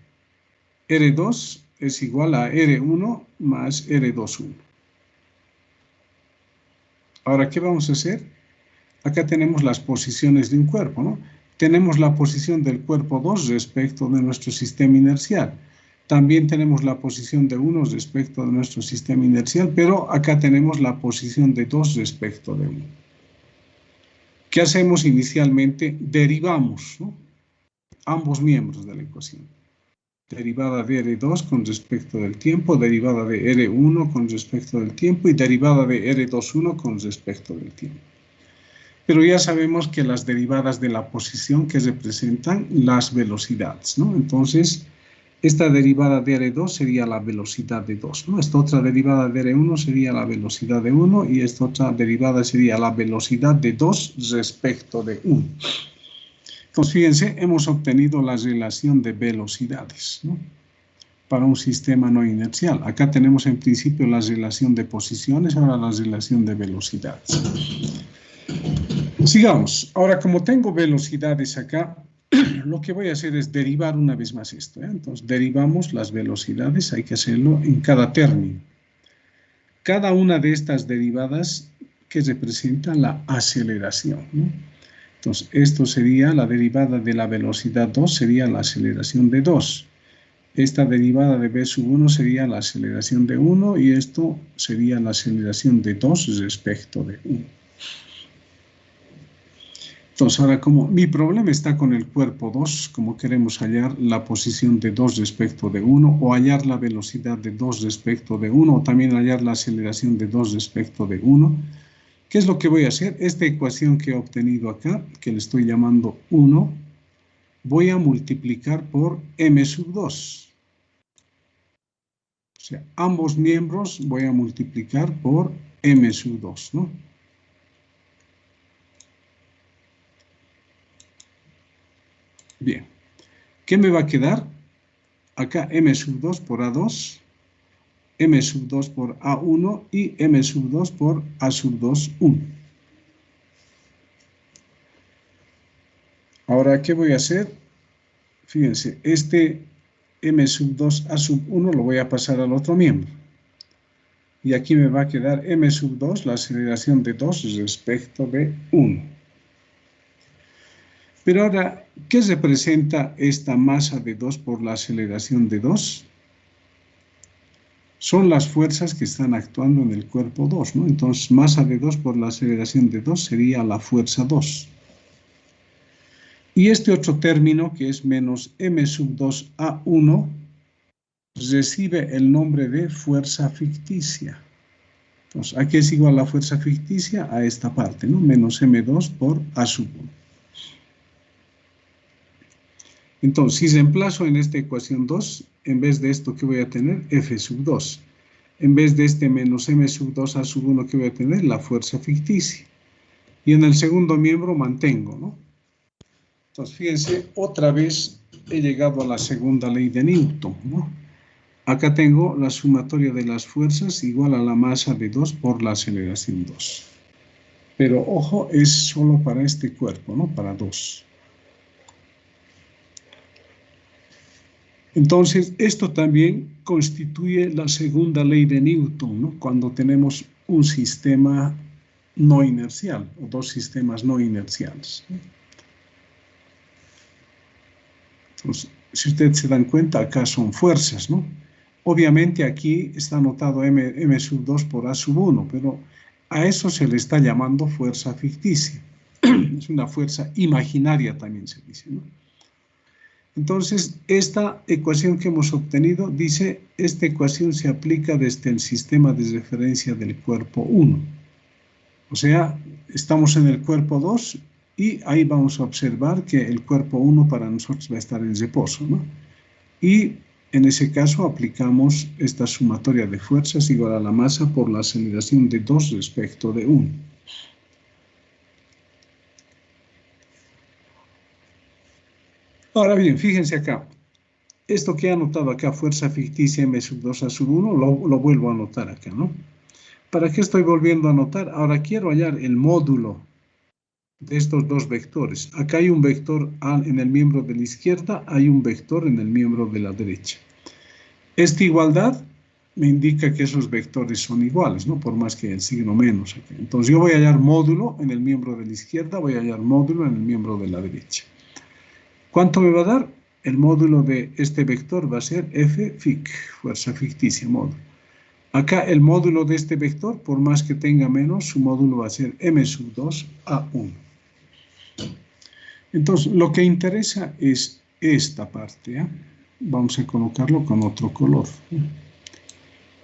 A: R2 es igual a R1 más R21. Ahora, ¿qué vamos a hacer? Acá tenemos las posiciones de un cuerpo, ¿no? Tenemos la posición del cuerpo 2 respecto de nuestro sistema inercial. También tenemos la posición de 1 respecto de nuestro sistema inercial, pero acá tenemos la posición de 2 respecto de 1. ¿Qué hacemos inicialmente? Derivamos, ¿no? Ambos miembros de la ecuación. Derivada de R2 con respecto del tiempo, derivada de R1 con respecto del tiempo y derivada de R21 con respecto del tiempo. Pero ya sabemos que las derivadas de la posición que representan las velocidades, ¿no? Entonces, esta derivada de R2 sería la velocidad de 2, ¿no? Esta otra derivada de R1 sería la velocidad de 1 y esta otra derivada sería la velocidad de 2 respecto de 1. Entonces, fíjense, hemos obtenido la relación de velocidades, ¿no? Para un sistema no inercial. Acá tenemos en principio la relación de posiciones, ahora la relación de velocidades. Sigamos. Ahora, como tengo velocidades acá, lo que voy a hacer es derivar una vez más esto, ¿eh? Entonces, derivamos las velocidades, hay que hacerlo en cada término. Cada una de estas derivadas que representa la aceleración, ¿no? Entonces, esto sería la derivada de la velocidad 2, sería la aceleración de 2. Esta derivada de v sub 1 sería la aceleración de 1 y esto sería la aceleración de 2 respecto de 1. Entonces, ahora como mi problema está con el cuerpo 2, como queremos hallar la posición de 2 respecto de 1 o hallar la velocidad de 2 respecto de 1 o también hallar la aceleración de 2 respecto de 1, ¿qué es lo que voy a hacer? Esta ecuación que he obtenido acá, que le estoy llamando 1, voy a multiplicar por m sub 2. O sea, ambos miembros voy a multiplicar por m sub 2, ¿no? Bien. ¿Qué me va a quedar? Acá m sub 2 por A2, m sub 2 por A1 y m sub 2 por A sub 2, 1. Ahora, ¿qué voy a hacer? Fíjense, este m sub 2 A sub 1 lo voy a pasar al otro miembro. Y aquí me va a quedar m sub 2, la aceleración de 2 respecto de 1. Pero ahora, ¿qué representa esta masa de 2 por la aceleración de 2? Son las fuerzas que están actuando en el cuerpo 2, ¿no? Entonces, masa de 2 por la aceleración de 2 sería la fuerza 2. Y este otro término, que es menos m sub 2 A1, recibe el nombre de fuerza ficticia. Entonces, ¿a qué es igual la fuerza ficticia? A esta parte, ¿no? Menos m2 por A sub 1. Entonces, si reemplazo en esta ecuación 2, en vez de esto, ¿qué voy a tener? F sub 2. En vez de este menos m sub 2 A sub 1, ¿qué voy a tener? La fuerza ficticia. Y en el segundo miembro mantengo, ¿no? Entonces, fíjense, otra vez he llegado a la segunda ley de Newton, ¿no? Acá tengo la sumatoria de las fuerzas igual a la masa de 2 por la aceleración 2. Pero, ojo, es solo para este cuerpo, ¿no? Para 2. Entonces, esto también constituye la segunda ley de Newton, ¿no? Cuando tenemos un sistema no inercial o dos sistemas no inerciales, ¿no? Entonces, si ustedes se dan cuenta, acá son fuerzas, ¿no? Obviamente aquí está anotado M sub 2 por A sub 1, pero a eso se le está llamando fuerza ficticia. Es una fuerza imaginaria también se dice, ¿no? Entonces, esta ecuación que hemos obtenido dice, esta ecuación se aplica desde el sistema de referencia del cuerpo 1. O sea, estamos en el cuerpo 2 y ahí vamos a observar que el cuerpo 1 para nosotros va a estar en reposo, ¿no? Y en ese caso aplicamos esta sumatoria de fuerzas igual a la masa por la aceleración de 2 respecto de 1. Ahora bien, fíjense acá. Esto que he anotado acá, fuerza ficticia M sub 2 A sub 1, lo vuelvo a anotar acá, ¿no? ¿Para qué estoy volviendo a anotar? Ahora quiero hallar el módulo de estos dos vectores. Acá hay un vector en el miembro de la izquierda, hay un vector en el miembro de la derecha. Esta igualdad me indica que esos vectores son iguales, ¿no? Por más que el signo menos. Aquí. Entonces yo voy a hallar módulo en el miembro de la izquierda, voy a hallar módulo en el miembro de la derecha. ¿Cuánto me va a dar? El módulo de este vector va a ser F fic, fuerza ficticia, módulo. Acá el módulo de este vector, por más que tenga menos, su módulo va a ser M sub 2 A1. Entonces, lo que interesa es esta parte, ¿eh? Vamos a colocarlo con otro color.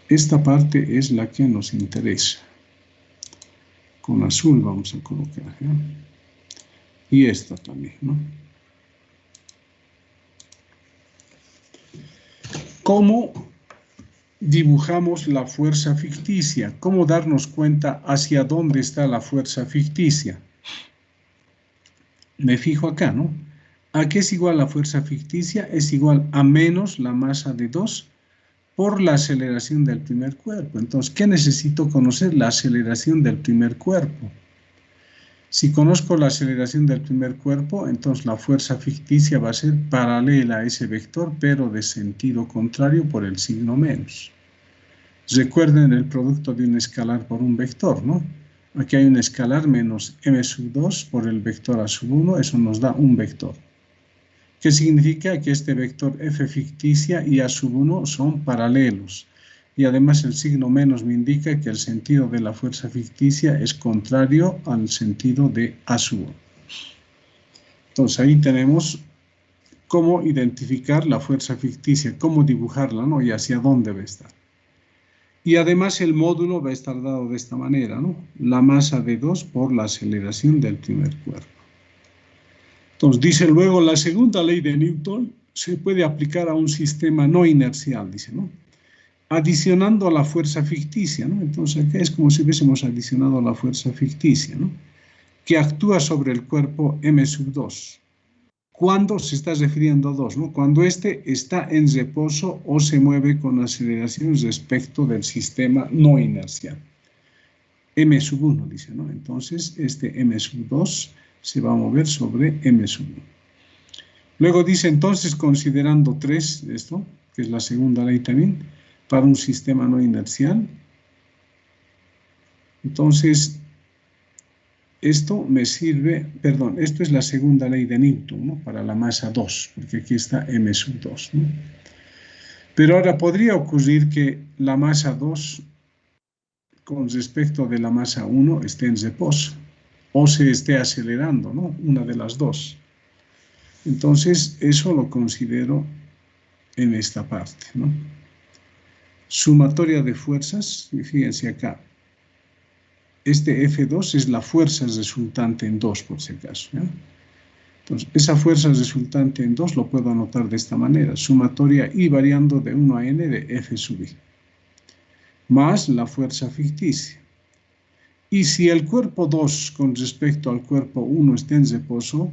A: Esta parte es la que nos interesa. Con azul vamos a colocar, ¿eh? Y esta también, ¿no? ¿Cómo dibujamos la fuerza ficticia? ¿Cómo darnos cuenta hacia dónde está la fuerza ficticia? Me fijo acá, ¿no? ¿A qué es igual la fuerza ficticia? Es igual a menos la masa de 2 por la aceleración del primer cuerpo. Entonces, ¿qué necesito conocer? La aceleración del primer cuerpo. Si conozco la aceleración del primer cuerpo, entonces la fuerza ficticia va a ser paralela a ese vector, pero de sentido contrario por el signo menos. Recuerden el producto de un escalar por un vector, ¿no? Aquí hay un escalar menos m sub 2 por el vector a sub 1, eso nos da un vector. ¿Qué significa? Que este vector f ficticia y a sub 1 son paralelos. Y además el signo menos me indica que el sentido de la fuerza ficticia es contrario al sentido de A sub 1. Entonces ahí tenemos cómo identificar la fuerza ficticia, cómo dibujarla, ¿no? Y hacia dónde va a estar. Y además el módulo va a estar dado de esta manera, ¿no? La masa de 2 por la aceleración del primer cuerpo. Entonces dice luego la segunda ley de Newton se puede aplicar a un sistema no inercial, dice, ¿no? Adicionando a la fuerza ficticia, ¿no? Entonces acá es como si hubiésemos adicionado a la fuerza ficticia, ¿no? Que actúa sobre el cuerpo M sub 2. ¿Cuándo se está refiriendo a 2? ¿No? Cuando éste está en reposo o se mueve con aceleración respecto del sistema no inercial. M sub 1, dice, ¿no? Entonces este M sub 2 se va a mover sobre M sub 1. Luego dice entonces, considerando 3, esto, que es la segunda ley también, para un sistema no inercial. Entonces, esto me sirve, perdón, esto es la segunda ley de Newton, ¿no? Para la masa 2, porque aquí está M sub 2, ¿no? Pero ahora podría ocurrir que la masa 2 con respecto de la masa 1 esté en reposo o se esté acelerando, ¿no? Una de las dos. Entonces, eso lo considero en esta parte, ¿no? Sumatoria de fuerzas, y fíjense acá, este F2 es la fuerza resultante en 2, por si acaso, ¿ya? Entonces, esa fuerza resultante en 2 lo puedo anotar de esta manera, sumatoria I variando de 1 a n de F sub I, más la fuerza ficticia. Y si el cuerpo 2 con respecto al cuerpo 1 está en reposo,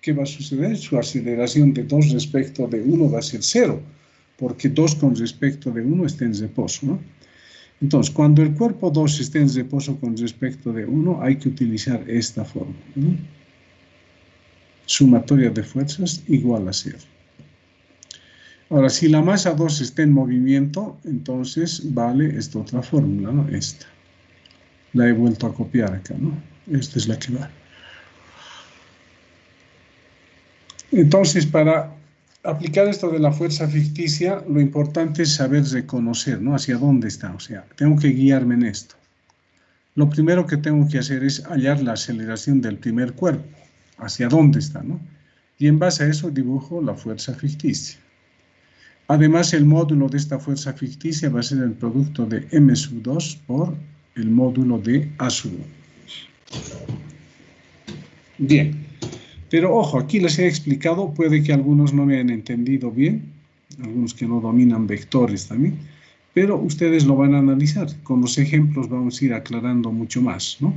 A: ¿qué va a suceder? Su aceleración de 2 respecto de 1 va a ser 0, porque 2 con respecto de 1 está en reposo, ¿no? Entonces, cuando el cuerpo 2 esté en reposo con respecto de 1, hay que utilizar esta fórmula, ¿no? Sumatoria de fuerzas igual a 0. Ahora, si la masa 2 está en movimiento, entonces vale esta otra fórmula, ¿no? Esta. La he vuelto a copiar acá, ¿no? Esta es la que va. Entonces, para aplicar esto de la fuerza ficticia, lo importante es saber reconocer, ¿no? Hacia dónde está, o sea, tengo que guiarme en esto. Lo primero que tengo que hacer es hallar la aceleración del primer cuerpo, hacia dónde está, ¿no? Y en base a eso dibujo la fuerza ficticia. Además, el módulo de esta fuerza ficticia va a ser el producto de m sub 2 por el módulo de a sub 1. Bien, pero ojo, aquí les he explicado, puede que algunos no me hayan entendido bien, algunos que no dominan vectores también, pero ustedes lo van a analizar. Con los ejemplos vamos a ir aclarando mucho más, ¿no?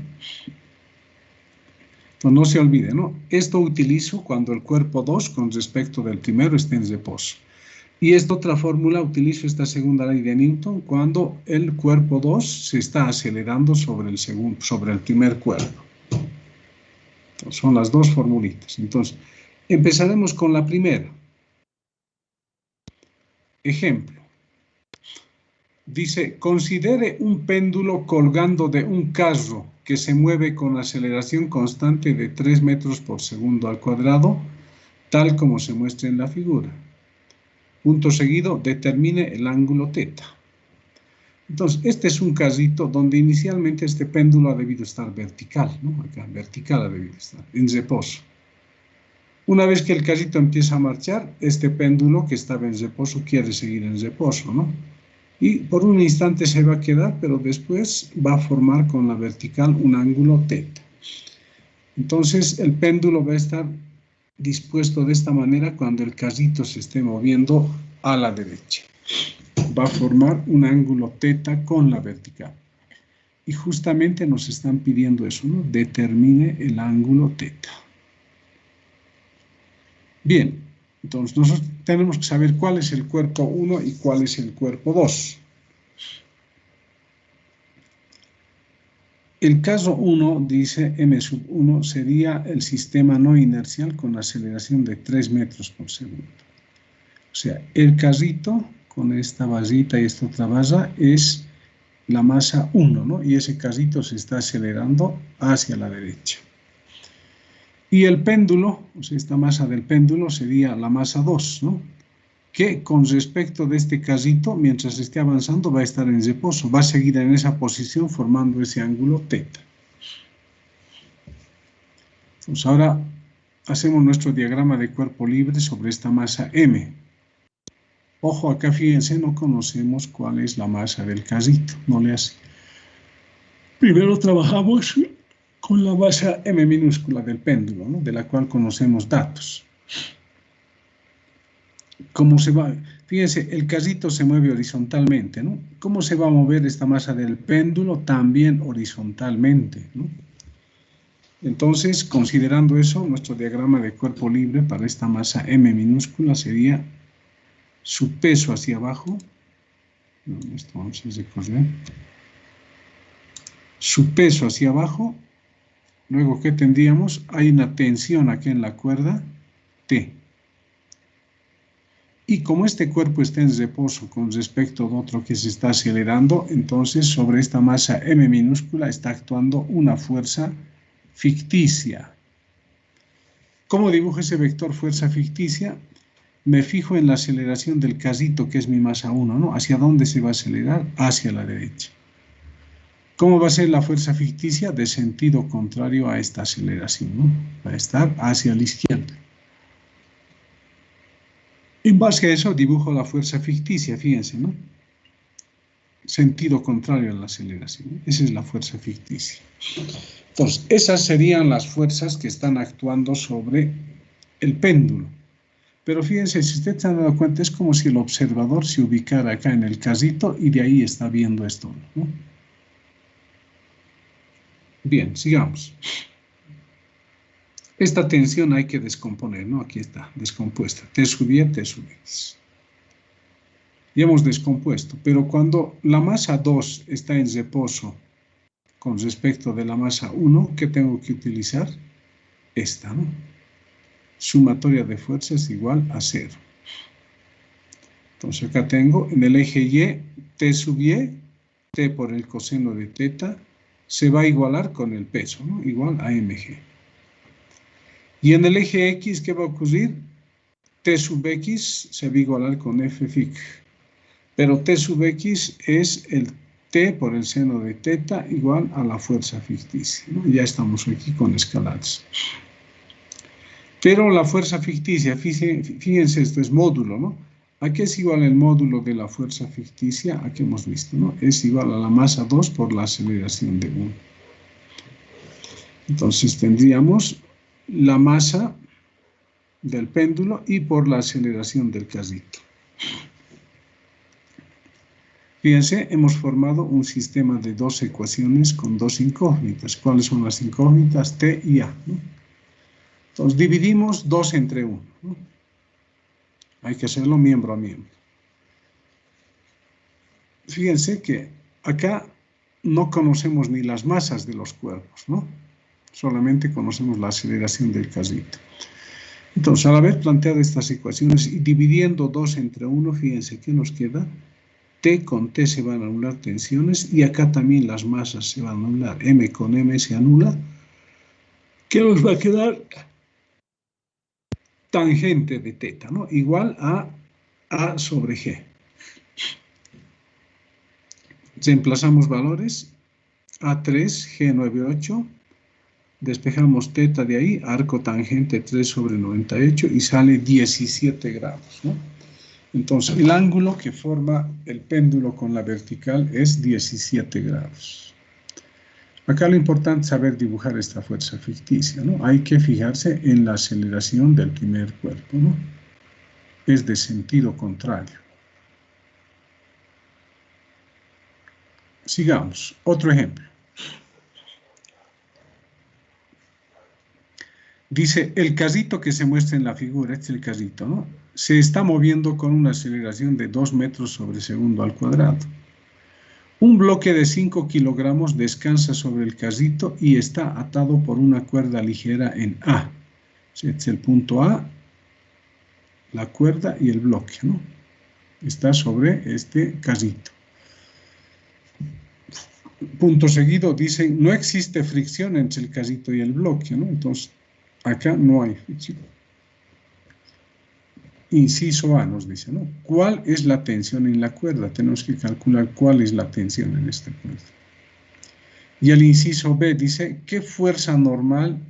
A: Entonces, no se olvide, ¿no? Esto utilizo cuando el cuerpo 2 con respecto del primero esté en reposo. Y esta otra fórmula, utilizo esta segunda ley de Newton cuando el cuerpo 2 se está acelerando sobre el primer cuerpo. Entonces, son las dos formulitas. Entonces, empezaremos con la primera. Ejemplo. Dice, considere un péndulo colgando de un carro que se mueve con aceleración constante de 3 metros por segundo al cuadrado, tal como se muestra en la figura. Punto seguido, determine el ángulo θ. Entonces, este es un casito donde inicialmente este péndulo ha debido estar vertical, ¿no? Acá, vertical ha debido estar, en reposo. Una vez que el casito empieza a marchar, este péndulo que estaba en reposo quiere seguir en reposo, ¿no? Y por un instante se va a quedar, pero después va a formar con la vertical un ángulo θ. Entonces, el péndulo va a estar dispuesto de esta manera cuando el casito se esté moviendo a la derecha. Va a formar un ángulo θ con la vertical. Y justamente nos están pidiendo eso, ¿no? Determine el ángulo θ. Bien, entonces nosotros tenemos que saber cuál es el cuerpo 1 y cuál es el cuerpo 2. El caso 1, dice m sub 1, sería el sistema no inercial con aceleración de 3 metros por segundo. O sea, el casito con esta barrita y esta otra barra es la masa 1, ¿no? Y ese casito se está acelerando hacia la derecha. Y el péndulo, o sea, esta masa del péndulo sería la masa 2, ¿no? Que con respecto de este casito, mientras esté avanzando, va a estar en reposo, va a seguir en esa posición formando ese ángulo θ. Entonces ahora hacemos nuestro diagrama de cuerpo libre sobre esta masa m. Ojo, acá fíjense, no conocemos cuál es la masa del casito, no le hace. Primero trabajamos con la masa m minúscula del péndulo, ¿no? De la cual conocemos datos. ¿Cómo se va? Fíjense, el casito se mueve horizontalmente, ¿no? ¿Cómo se va a mover esta masa del péndulo? También horizontalmente, ¿no? Entonces, considerando eso, nuestro diagrama de cuerpo libre para esta masa m minúscula sería su peso hacia abajo. Esto vamos a recorrer. Su peso hacia abajo. Luego, ¿qué tendríamos? Hay una tensión aquí en la cuerda T. Y como este cuerpo está en reposo con respecto a otro que se está acelerando, entonces sobre esta masa m minúscula está actuando una fuerza ficticia. ¿Cómo dibujo ese vector fuerza ficticia? Me fijo en la aceleración del casito, que es mi masa 1, ¿no? ¿Hacia dónde se va a acelerar? Hacia la derecha. ¿Cómo va a ser la fuerza ficticia? De sentido contrario a esta aceleración, ¿no? Va a estar hacia la izquierda. En base a eso dibujo la fuerza ficticia, fíjense, ¿no? Sentido contrario a la aceleración. Esa es la fuerza ficticia. Entonces, esas serían las fuerzas que están actuando sobre el péndulo. Pero fíjense, si ustedes se han dado cuenta, es como si el observador se ubicara acá en el casito y de ahí está viendo esto, ¿no? Bien, sigamos. Esta tensión hay que descomponer, ¿no? Aquí está, descompuesta. T sub i, T sub x. Ya hemos descompuesto, pero cuando la masa 2 está en reposo con respecto de la masa 1, ¿qué tengo que utilizar? Esta, ¿no? Sumatoria de fuerzas igual a 0. Entonces acá tengo en el eje Y, T sub Y, T por el coseno de θ, se va a igualar con el peso, ¿no? Igual a mg. Y en el eje X, ¿qué va a ocurrir? T sub X se va a igualar con F fic. Pero T sub X es el T por el seno de teta igual a la fuerza ficticia, ¿no? Ya estamos aquí con escalares. Pero la fuerza ficticia, fíjense, esto es módulo, ¿no? ¿A qué es igual el módulo de la fuerza ficticia? ¿A qué hemos visto, no? Es igual a la masa 2 por la aceleración de 1. Entonces tendríamos la masa del péndulo y por la aceleración del casito. Fíjense, hemos formado un sistema de dos ecuaciones con dos incógnitas. ¿Cuáles son las incógnitas? T y A, ¿no? Entonces dividimos 2 entre 1, ¿no? Hay que hacerlo miembro a miembro. Fíjense que acá no conocemos ni las masas de los cuerpos, ¿no? Solamente conocemos la aceleración del casito. Entonces, al haber planteado estas ecuaciones y dividiendo 2 entre 1, fíjense que nos queda T con T se van a anular tensiones y acá también las masas se van a anular. M con M se anula. ¿Qué nos va a quedar? Tangente de teta, ¿no? Igual a A sobre G. Reemplazamos valores. A3, G98. Despejamos teta de ahí, arco tangente 3 sobre 98 y sale 17 grados, ¿no? Entonces, el ángulo que forma el péndulo con la vertical es 17 grados. Acá lo importante es saber dibujar esta fuerza ficticia, ¿no? Hay que fijarse en la aceleración del primer cuerpo, ¿no? Es de sentido contrario. Sigamos. Otro ejemplo. Dice, el casito que se muestra en la figura, este es el casito, ¿no? Se está moviendo con una aceleración de 2 metros sobre segundo al cuadrado. Un bloque de 5 kilogramos descansa sobre el casito y está atado por una cuerda ligera en A. Este es el punto A, la cuerda y el bloque, ¿no? Está sobre este casito. Punto seguido, dicen, no existe fricción entre el casito y el bloque, ¿no? Entonces, acá no hay fricción. Inciso A nos dice, ¿no? ¿Cuál es la tensión en la cuerda? Tenemos que calcular cuál es la tensión en esta cuerda. Y el inciso B dice, ¿qué fuerza normal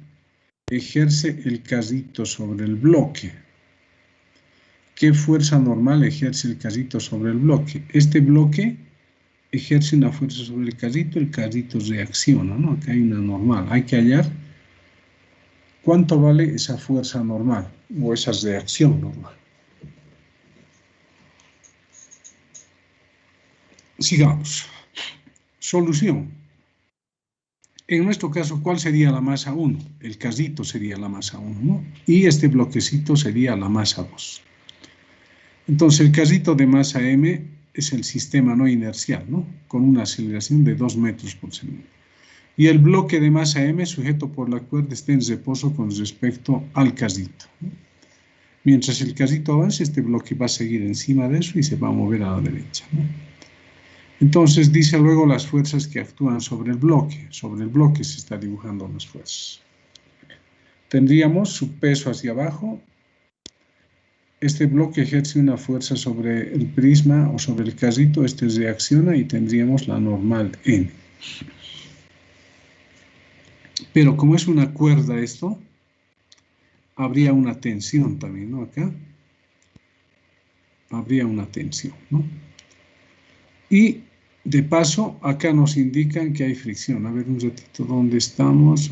A: ejerce el casito sobre el bloque? ¿Qué fuerza normal ejerce el casito sobre el bloque? Este bloque ejerce una fuerza sobre el casito reacciona, ¿no? Acá hay una normal. Hay que hallar cuánto vale esa fuerza normal o esa reacción normal. Sigamos. Solución. En nuestro caso, ¿cuál sería la masa 1? El casito sería la masa 1, ¿no? Y este bloquecito sería la masa 2. Entonces, el casito de masa m es el sistema no inercial, ¿no? Con una aceleración de 2 metros por segundo. Y el bloque de masa m, sujeto por la cuerda, está en reposo con respecto al casito, ¿no? Mientras el casito avance, este bloque va a seguir encima de eso y se va a mover a la derecha, ¿no? Entonces dice luego las fuerzas que actúan sobre el bloque. Sobre el bloque se está dibujando las fuerzas. Tendríamos su peso hacia abajo. Este bloque ejerce una fuerza sobre el prisma o sobre el casito. Este reacciona y tendríamos la normal N. Pero como es una cuerda esto, habría una tensión también, ¿no? Acá habría una tensión, ¿no? Y de paso, acá nos indican que hay fricción. A ver un ratito, ¿dónde estamos?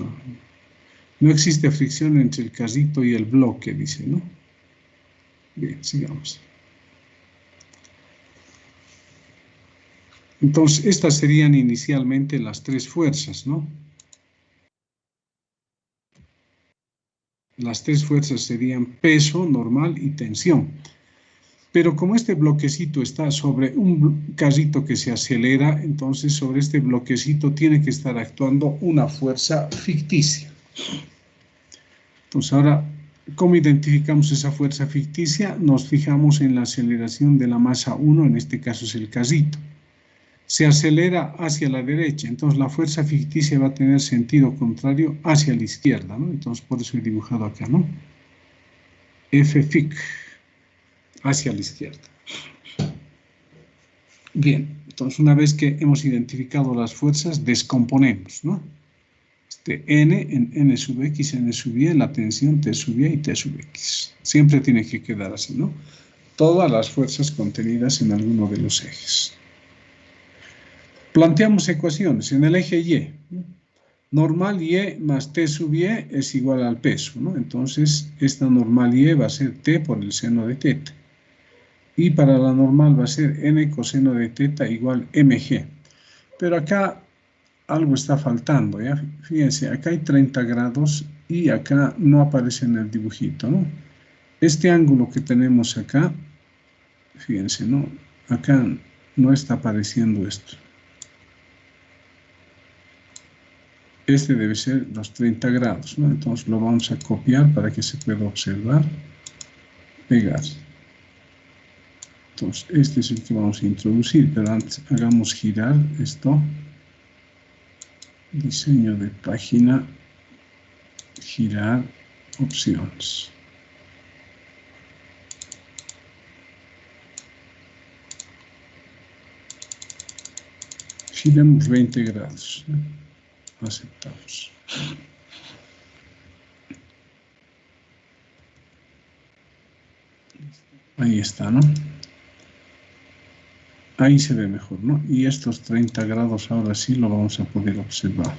A: No existe fricción entre el casito y el bloque, dice, ¿no? Bien, sigamos. Entonces, estas serían inicialmente las tres fuerzas, ¿no? Las tres fuerzas serían peso, normal y tensión. Pero como este bloquecito está sobre un casito que se acelera, entonces sobre este bloquecito tiene que estar actuando una fuerza ficticia. Entonces ahora, ¿cómo identificamos esa fuerza ficticia? Nos fijamos en la aceleración de la masa 1, en este caso es el casito. Se acelera hacia la derecha, entonces la fuerza ficticia va a tener sentido contrario hacia la izquierda, ¿no? Entonces por eso he dibujado acá, ¿no? F fic. hacia la izquierda. Bien, entonces una vez que hemos identificado las fuerzas, descomponemos, ¿no? N en N sub X, N sub Y, la tensión T sub Y y T sub X. Siempre tiene que quedar así, ¿no? Todas las fuerzas contenidas en alguno de los ejes. Planteamos ecuaciones en el eje Y. Normal Y más T sub Y es igual al peso, ¿no? Entonces, esta normal Y va a ser T por el seno de teta. Y para la normal va a ser N coseno de teta igual mg. Pero acá algo está faltando, ¿ya? Fíjense, acá hay 30 grados y acá no aparece en el dibujito, ¿no? Este ángulo que tenemos acá, fíjense, ¿no? Acá no está apareciendo esto. Este debe ser los 30 grados, ¿no? Entonces lo vamos a copiar para que se pueda observar. Pegar. Entonces, este es el que vamos a introducir, pero antes hagamos girar esto. Diseño de página, girar, opciones. Giramos 20 grados. Aceptamos. Ahí está, ¿no? Ahí se ve mejor, ¿no? Y estos 30 grados ahora sí lo vamos a poder observar.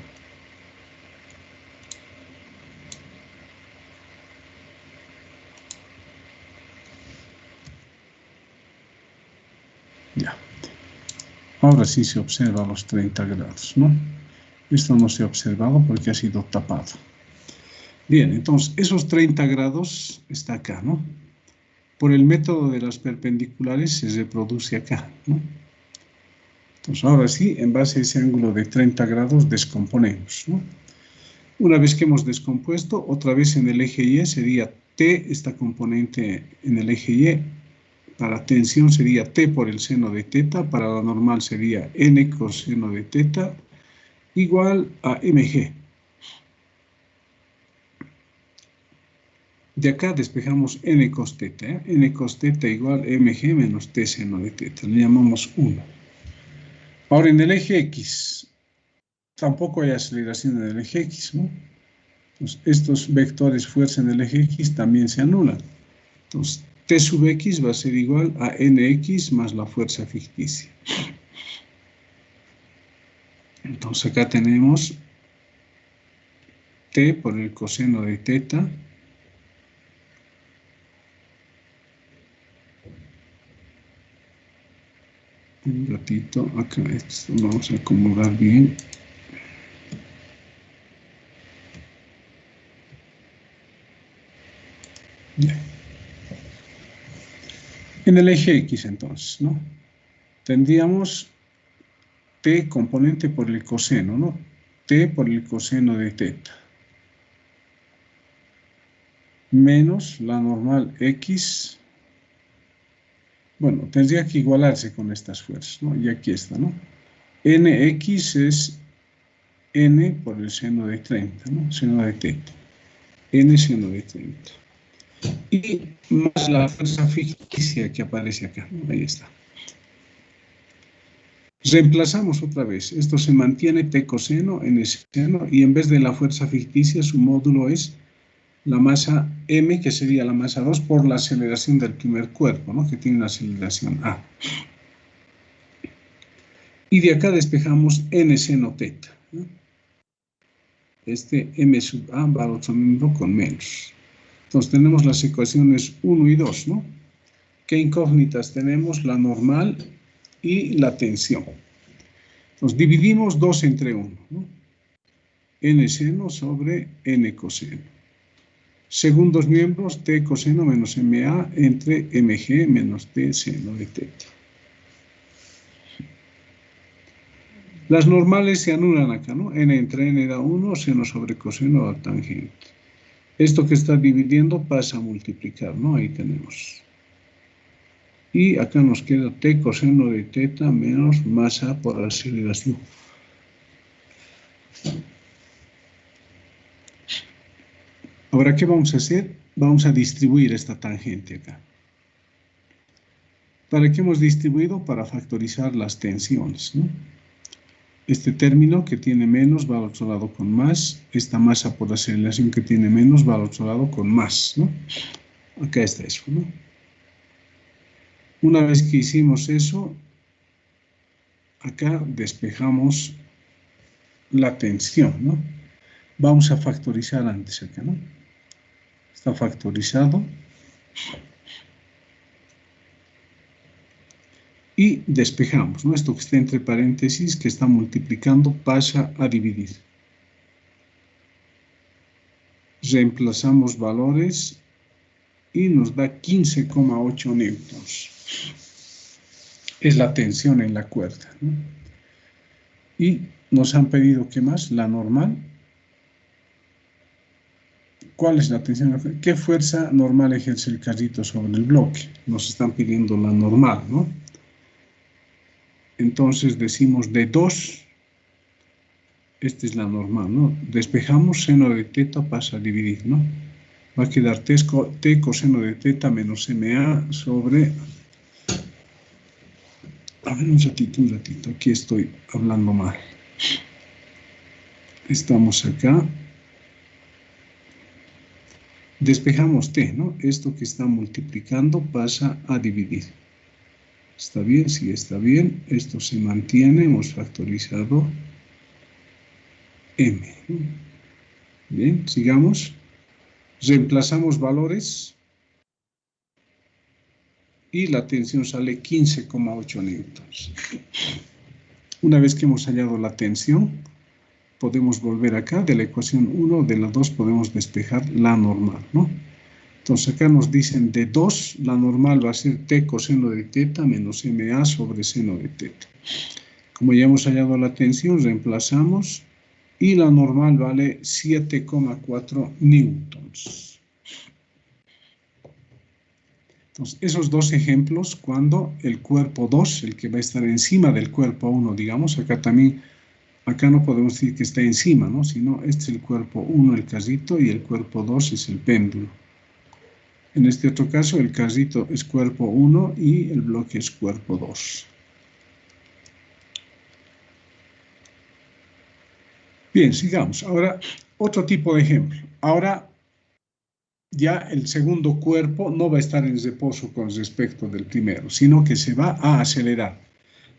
A: Ya. Ahora sí se observa los 30 grados, ¿no? Esto no se ha observado porque ha sido tapado. Bien, entonces esos 30 grados está acá, ¿no? Por el método de las perpendiculares se reproduce acá, ¿no? Entonces ahora sí, en base a ese ángulo de 30 grados descomponemos, ¿no? Una vez que hemos descompuesto, otra vez en el eje Y sería T, esta componente en el eje Y. Para tensión sería T por el seno de teta, para la normal sería N coseno de teta, igual a mg. De acá despejamos n cos teta, ¿eh? N cos teta igual mg menos t seno de teta, le llamamos 1. Ahora en el eje X, tampoco hay aceleración en el eje X, ¿no? Entonces, estos vectores fuerza en el eje X también se anulan. Entonces, T sub X va a ser igual a NX más la fuerza ficticia. Entonces, acá tenemos T por el coseno de teta un ratito, acá esto lo vamos a acomodar bien. Ya. En el eje X entonces, ¿no? Tendríamos T componente por el coseno, ¿no? T por el coseno de teta. Menos la normal X. Bueno, tendría que igualarse con estas fuerzas, ¿no? Y aquí está, ¿no? NX es N por el seno de 30, ¿no? Seno de teta. N seno de 30. Y más la fuerza ficticia que aparece acá, ¿no? Ahí está. Reemplazamos otra vez. Esto se mantiene T coseno, N seno, y en vez de la fuerza ficticia, su módulo es la masa M, que sería la masa 2 por la aceleración del primer cuerpo, ¿no? Que tiene una aceleración A. Y de acá despejamos N seno teta, ¿no? Este M sub A va al otro miembro con menos. Entonces tenemos las ecuaciones 1 y 2, ¿no? ¿Qué incógnitas tenemos? La normal y la tensión. Entonces dividimos 2 entre 1, ¿no? N seno sobre N coseno. Segundos miembros, T coseno menos MA entre MG menos T seno de teta. Las normales se anulan acá, ¿no? N entre N da 1, seno sobre coseno da tangente. Esto que está dividiendo pasa a multiplicar, ¿no? Ahí tenemos. Y acá nos queda T coseno de teta menos masa por aceleración. Ahora, ¿qué vamos a hacer? Vamos a distribuir esta tangente acá. ¿Para qué hemos distribuido? Para factorizar las tensiones, ¿no? Este término que tiene menos va al otro lado con más. Esta masa por aceleración que tiene menos va al otro lado con más, ¿no? Acá está eso, ¿no? Una vez que hicimos eso, acá despejamos la tensión, ¿no? Vamos a factorizar antes acá, ¿no? Está factorizado. Y despejamos, ¿no? Esto que está entre paréntesis, que está multiplicando, pasa a dividir. Reemplazamos valores y nos da 15,8 newtons. Es la tensión en la cuerda, ¿no? Y nos han pedido, ¿qué más? La normal. ¿Cuál es la tensión? ¿Qué fuerza normal ejerce el carrito sobre el bloque? Nos están pidiendo la normal, ¿no? Entonces decimos de 2, esta es la normal, ¿no? Despejamos, seno de teta pasa a dividir, ¿no? Va a quedar t coseno de teta menos MA sobre... A ver, un ratito, aquí estoy hablando mal. Estamos acá. Despejamos t, ¿no? Esto que está multiplicando pasa a dividir. ¿Está bien? Sí, está bien. Esto se mantiene, hemos factorizado m, ¿no? Bien, sigamos. Reemplazamos valores y la tensión sale 15,8 newtons. Una vez que hemos hallado la tensión, podemos volver acá, de la ecuación 1, de la 2 podemos despejar la normal, ¿no? Entonces acá nos dicen de 2, la normal va a ser t coseno de teta menos MA sobre seno de teta. Como ya hemos hallado la tensión, reemplazamos y la normal vale 7,4 newtons. Entonces, esos dos ejemplos, cuando el cuerpo 2, el que va a estar encima del cuerpo 1, digamos, acá también, acá no podemos decir que está encima, ¿no? Sino este es el cuerpo 1, el carrito, y el cuerpo 2 es el péndulo. En este otro caso, el carrito es cuerpo 1 y el bloque es cuerpo 2. Bien, sigamos. Ahora, otro tipo de ejemplo. Ahora, ya el segundo cuerpo no va a estar en reposo con respecto del primero, sino que se va a acelerar.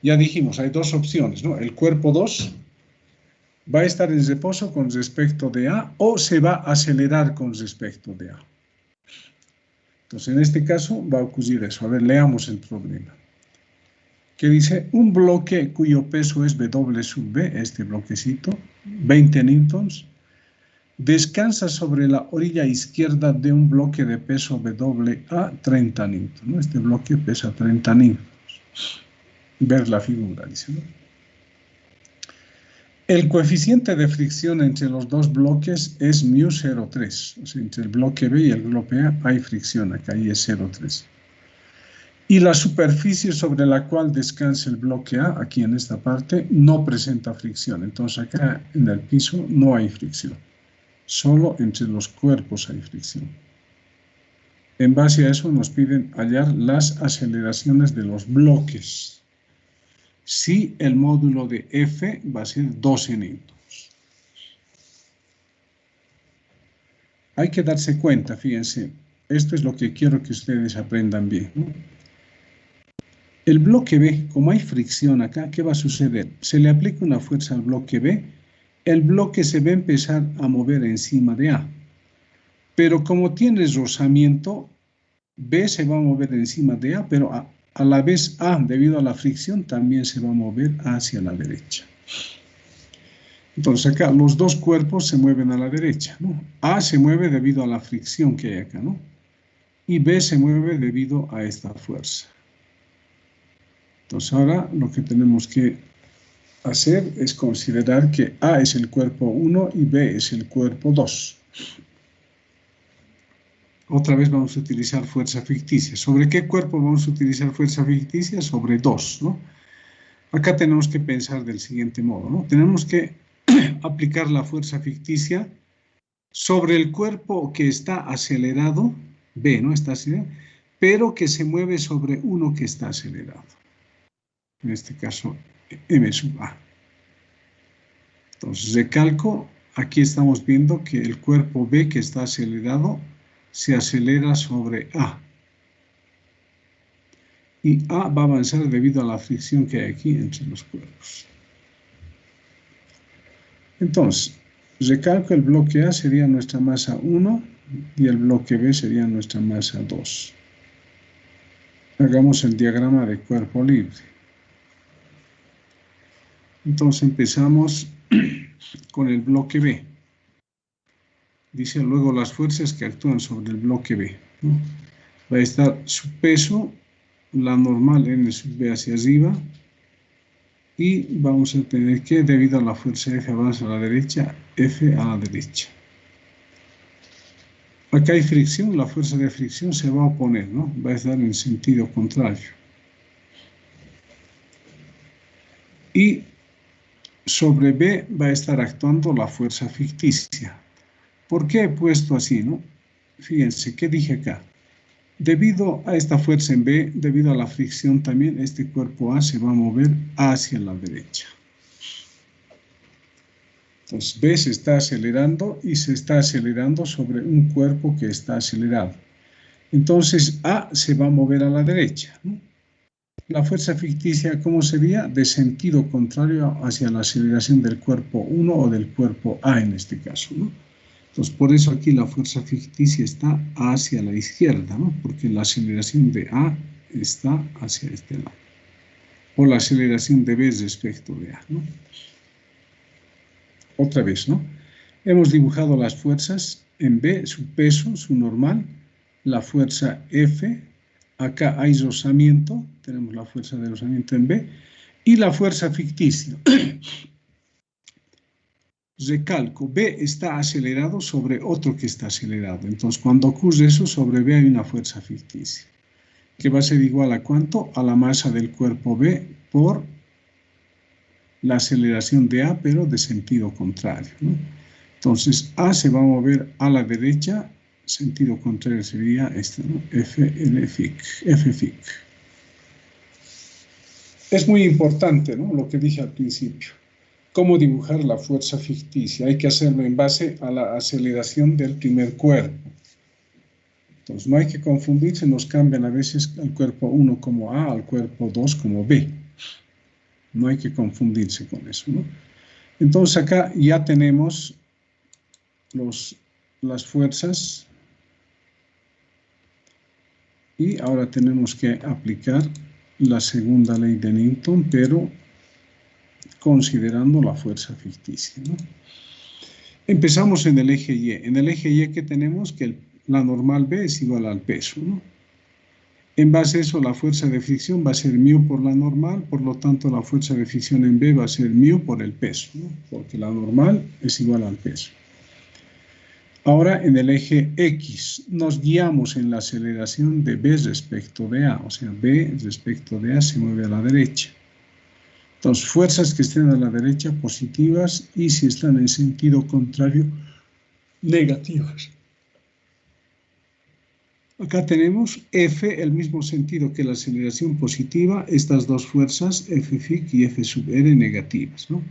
A: Ya dijimos, hay dos opciones, ¿no? El cuerpo 2 va a estar en reposo con respecto de A o se va a acelerar con respecto de A. Entonces, en este caso va a ocurrir eso. A ver, leamos el problema. Que dice, un bloque cuyo peso es W sub B, este bloquecito, 20 newtons, descansa sobre la orilla izquierda de un bloque de peso W a 30 newtons, ¿no? Este bloque pesa 30 newtons. Ver la figura, dice, ¿no? El coeficiente de fricción entre los dos bloques es μ0,3. O sea, entre el bloque B y el bloque A hay fricción, acá y es 0,3. Y la superficie sobre la cual descansa el bloque A, aquí en esta parte, no presenta fricción. Entonces acá en el piso no hay fricción. Solo entre los cuerpos hay fricción. En base a eso nos piden hallar las aceleraciones de los bloques. Si el módulo de F va a ser 12 newtons. Hay que darse cuenta, fíjense, esto es lo que quiero que ustedes aprendan bien, ¿no? El bloque B, como hay fricción acá, ¿qué va a suceder? Se le aplica una fuerza al bloque B, el bloque se va a empezar a mover encima de A. Pero como tiene rozamiento, B se va a mover encima de A, pero a la vez A, debido a la fricción, también se va a mover hacia la derecha. Entonces acá los dos cuerpos se mueven a la derecha, ¿no? A se mueve debido a la fricción que hay acá, ¿no? Y B se mueve debido a esta fuerza. Entonces ahora lo que tenemos que hacer es considerar que A es el cuerpo 1 y B es el cuerpo 2. Otra vez vamos a utilizar fuerza ficticia. ¿Sobre qué cuerpo vamos a utilizar fuerza ficticia? Sobre 2, ¿no? Acá tenemos que pensar del siguiente modo, ¿no? Tenemos que aplicar la fuerza ficticia sobre el cuerpo que está acelerado, B, ¿no? Está acelerado, pero que se mueve sobre uno que está acelerado. En este caso, M sub A. Entonces, recalco, aquí estamos viendo que el cuerpo B que está acelerado se acelera sobre A. Y A va a avanzar debido a la fricción que hay aquí entre los cuerpos. Entonces, recalco, el bloque A sería nuestra masa 1 y el bloque B sería nuestra masa 2. Hagamos el diagrama de cuerpo libre. Entonces empezamos con el bloque B. Dice luego las fuerzas que actúan sobre el bloque B, ¿no? Va a estar su peso, la normal N sub B hacia arriba, y vamos a tener que, debido a la fuerza F avanza a la derecha, F a la derecha. Acá hay fricción, la fuerza de fricción se va a oponer, ¿no? Va a estar en sentido contrario. Y sobre B va a estar actuando la fuerza ficticia. ¿Por qué he puesto así, no? Fíjense, ¿qué dije acá? Debido a esta fuerza en B, debido a la fricción también, este cuerpo A se va a mover hacia la derecha. Entonces, B se está acelerando y se está acelerando sobre un cuerpo que está acelerado. Entonces, A se va a mover a la derecha, ¿no? La fuerza ficticia, ¿cómo sería? De sentido contrario hacia la aceleración del cuerpo 1 o del cuerpo A en este caso, ¿no? Entonces, por eso aquí la fuerza ficticia está hacia la izquierda, ¿no? Porque la aceleración de A está hacia este lado. O la aceleración de B respecto de A, ¿no? Otra vez, ¿no? Hemos dibujado las fuerzas en B, su peso, su normal, la fuerza F, acá hay rozamiento, tenemos la fuerza de rozamiento en B, y la fuerza ficticia. Recalco, B está acelerado sobre otro que está acelerado. Entonces, cuando ocurre eso, sobre B hay una fuerza ficticia, que va a ser igual a ¿cuánto? A la masa del cuerpo B por la aceleración de A, pero de sentido contrario, ¿no? Entonces, A se va a mover a la derecha, sentido contrario sería este, ¿no? F fic. Es muy importante, ¿no? Lo que dije al principio. ¿Cómo dibujar la fuerza ficticia? Hay que hacerlo en base a la aceleración del primer cuerpo. Entonces, no hay que confundirse, nos cambian a veces al cuerpo 1 como A, al cuerpo 2 como B. No hay que confundirse con eso, ¿no? Entonces, acá ya tenemos las fuerzas y ahora tenemos que aplicar la segunda ley de Newton, pero considerando la fuerza ficticia, ¿no? Empezamos en el eje Y. En el eje Y, ¿qué tenemos? Que la normal B es igual al peso, ¿no? En base a eso, la fuerza de fricción va a ser μ por la normal, por lo tanto, la fuerza de fricción en B va a ser μ por el peso, ¿no? Porque la normal es igual al peso. Ahora, en el eje X, nos guiamos en la aceleración de B respecto de A, o sea, B respecto de A se mueve a la derecha. Entonces, fuerzas que estén a la derecha positivas y si están en sentido contrario, negativas. Acá tenemos F, el mismo sentido que la aceleración positiva, estas dos fuerzas, F fic y F sub R negativas, ¿no?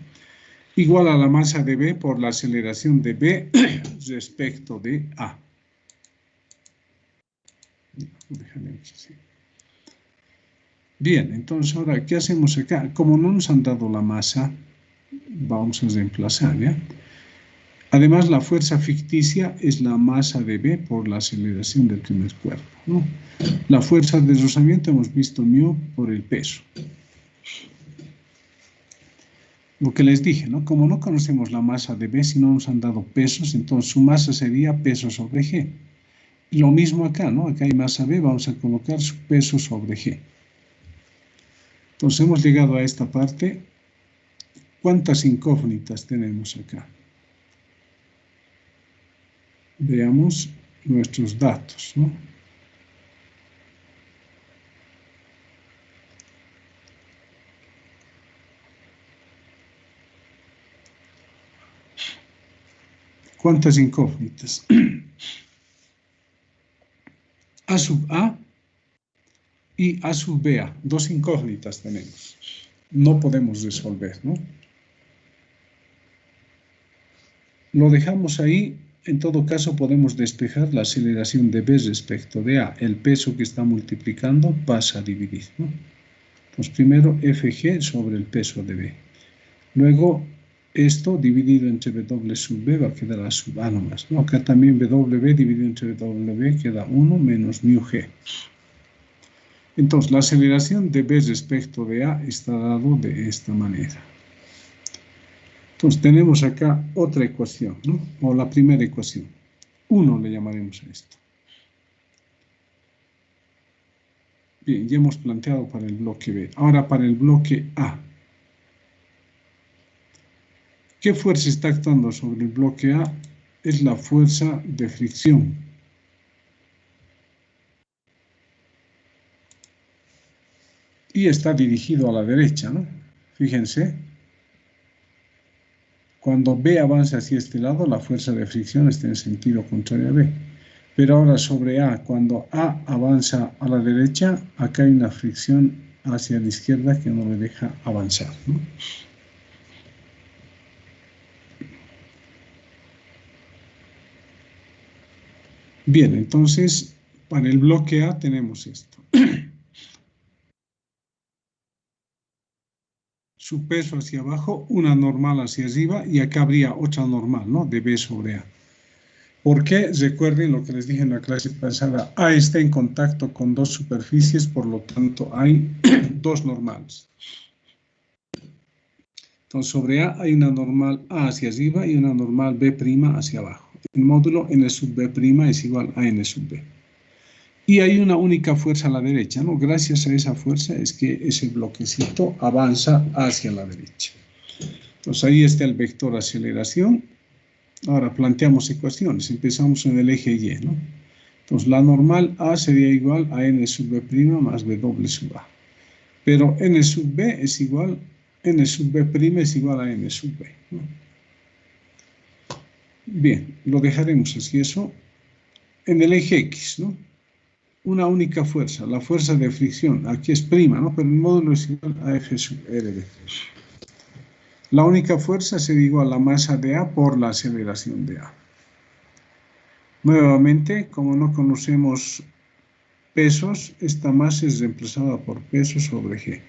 A: Igual a la masa de B por la aceleración de B respecto de A. Bien, entonces ahora, ¿qué hacemos acá? Como no nos han dado la masa, vamos a reemplazar, ¿ya? Además, la fuerza ficticia es la masa de B por la aceleración del primer cuerpo, ¿no? La fuerza de rozamiento hemos visto μ por el peso. Lo que les dije, ¿no? Como no conocemos la masa de B, si no nos han dado pesos, entonces su masa sería peso sobre G. Y lo mismo acá, ¿no? Acá hay masa B, vamos a colocar su peso sobre G. Entonces hemos llegado a esta parte. ¿Cuántas incógnitas tenemos acá? Veamos nuestros datos, ¿no? ¿Cuántas incógnitas? A sub A y A sub BA. Dos incógnitas tenemos. No podemos resolver, ¿no? Lo dejamos ahí. En todo caso, podemos despejar la aceleración de B respecto de A. El peso que está multiplicando pasa a dividir, ¿no? Pues primero FG sobre el peso de B. Luego, esto dividido entre W sub B va a quedar A sub A nomás, ¿no? Acá también W dividido entre W queda 1 menos mu G. Entonces, la aceleración de B respecto de A está dado de esta manera. Entonces, tenemos acá otra ecuación, ¿no? O la primera ecuación. 1 le llamaremos a esto. Bien, ya hemos planteado para el bloque B. Ahora para el bloque A. ¿Qué fuerza está actuando sobre el bloque A? Es la fuerza de fricción. Y está dirigido a la derecha, ¿no? Fíjense. Cuando B avanza hacia este lado, la fuerza de fricción está en sentido contrario a B. Pero ahora sobre A, cuando A avanza a la derecha, acá hay una fricción hacia la izquierda que no le deja avanzar, ¿no? Bien, entonces, para el bloque A tenemos esto. Su peso hacia abajo, una normal hacia arriba, y acá habría otra normal, ¿no? De B sobre A. ¿Por qué? Recuerden lo que les dije en la clase pasada. A está en contacto con dos superficies, por lo tanto hay dos normales. Entonces, sobre A hay una normal A hacia arriba y una normal B' hacia abajo. El módulo N sub B' es igual a N sub B. Y hay una única fuerza a la derecha, ¿no? Gracias a esa fuerza es que ese bloquecito avanza hacia la derecha. Entonces, ahí está el vector aceleración. Ahora planteamos ecuaciones. Empezamos en el eje Y, ¿no? Entonces, la normal A sería igual a N sub B' más W sub A. Pero N sub B es igual, N sub B' es igual a N sub B, ¿no? Bien, lo dejaremos así eso. En el eje X, ¿no? Una única fuerza, la fuerza de fricción. Aquí es prima, ¿no? Pero el módulo es igual a F sub RB. La única fuerza sería igual a la masa de A por la aceleración de A. Nuevamente, como no conocemos pesos, esta masa es reemplazada por peso sobre G.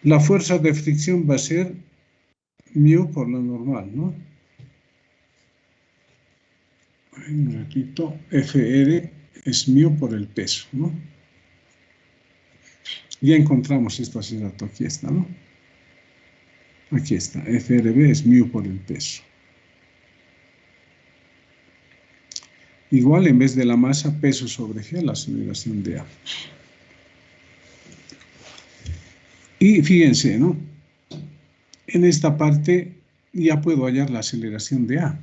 A: La fuerza de fricción va a ser mu por la normal, ¿no? Un ratito, FR es mu por el peso, ¿no? Ya encontramos esto hace rato, aquí está, ¿no? Aquí está, FRB es mu por el peso. Igual, en vez de la masa, peso sobre G, la aceleración de A. Y fíjense, ¿no? En esta parte ya puedo hallar la aceleración de A.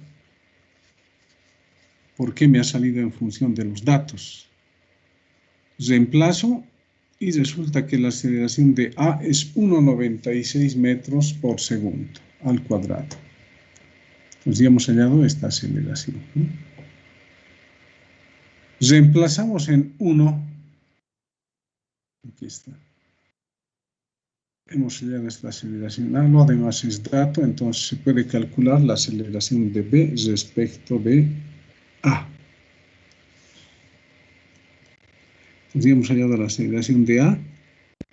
A: ¿Por qué me ha salido en función de los datos? Reemplazo y resulta que la aceleración de A es 1,96 metros por segundo al cuadrado. Entonces ya hemos hallado esta aceleración, ¿no? Reemplazamos en 1. Aquí está. Hemos hallado esta aceleración. Lo demás es dato, entonces se puede calcular la aceleración de B respecto de A. Entonces ya hemos hallado la aceleración de A.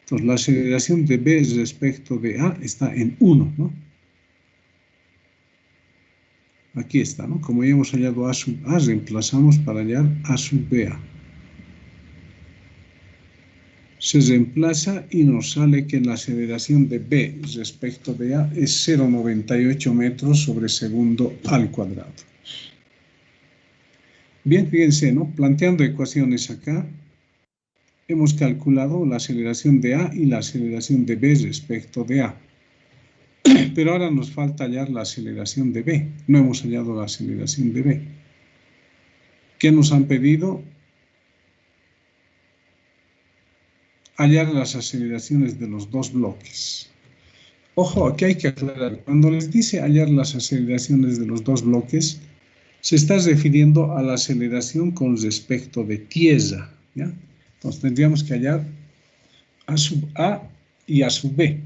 A: Entonces la aceleración de B respecto de A está en 1, ¿no? Aquí está, ¿no? Como ya hemos hallado A sub A, reemplazamos para hallar A sub BA. Se reemplaza y nos sale que la aceleración de B respecto de A es 0,98 metros sobre segundo al cuadrado. Bien, fíjense, ¿no? Planteando ecuaciones acá, hemos calculado la aceleración de A y la aceleración de B respecto de A. Pero ahora nos falta hallar la aceleración de B. No hemos hallado la aceleración de B. ¿Qué nos han pedido? Hallar las aceleraciones de los dos bloques. Ojo, aquí hay que aclarar. Cuando les dice hallar las aceleraciones de los dos bloques, se está refiriendo a la aceleración con respecto de tierra, ¿ya? Entonces tendríamos que hallar A sub A y A sub B.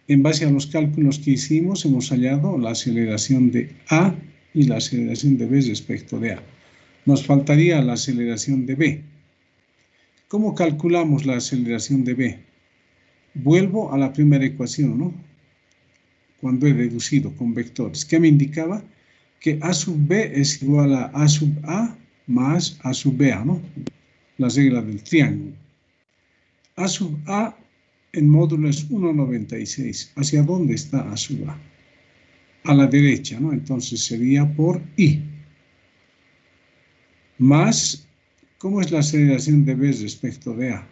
A: En base a los cálculos que hicimos, hemos hallado la aceleración de A y la aceleración de B respecto de A. Nos faltaría la aceleración de B. ¿Cómo calculamos la aceleración de B? Vuelvo a la primera ecuación, ¿no? Cuando he deducido con vectores. ¿Qué me indicaba? Que A sub B es igual a A sub A más A sub BA, ¿no? La regla del triángulo. A sub A en módulo es 1,96. ¿Hacia dónde está A sub A? A la derecha, ¿no? Entonces sería por I. Más, ¿cómo es la aceleración de B respecto de A?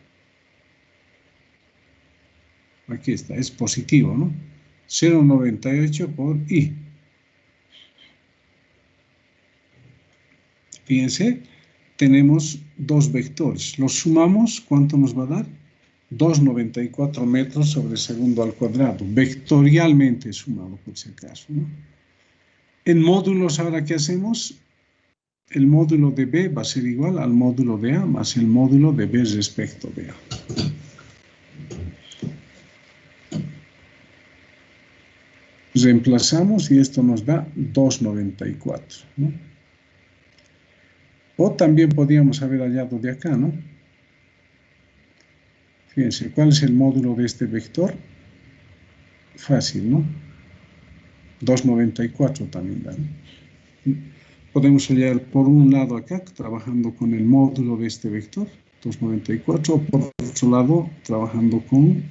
A: Aquí está, es positivo, ¿no? 0,98 por I. Fíjense, tenemos dos vectores. Los sumamos, ¿cuánto nos va a dar? 2,94 metros sobre segundo al cuadrado. Vectorialmente sumado, por si acaso, ¿no? En módulos, ¿ahora qué hacemos? El módulo de B va a ser igual al módulo de A más el módulo de B respecto de A. Reemplazamos y esto nos da 2,94, ¿no? O también podríamos haber hallado de acá, ¿no? Fíjense, ¿cuál es el módulo de este vector? Fácil, ¿no? 2,94 también da, ¿no? Podemos hallar por un lado acá, trabajando con el módulo de este vector, 2,94, o por otro lado, trabajando con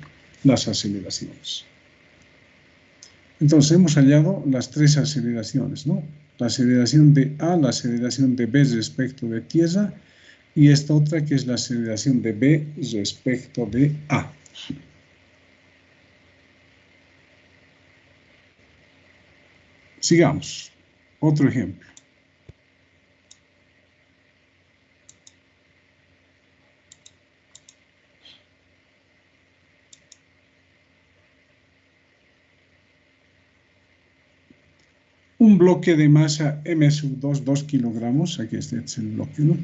A: las aceleraciones. Entonces, hemos hallado las tres aceleraciones, ¿no? La aceleración de A, la aceleración de B respecto de tierra, y esta otra que es la aceleración de B respecto de A. Sigamos. Otro ejemplo. Un bloque de masa M sub 2 kilogramos, aquí este es el bloque, ¿no?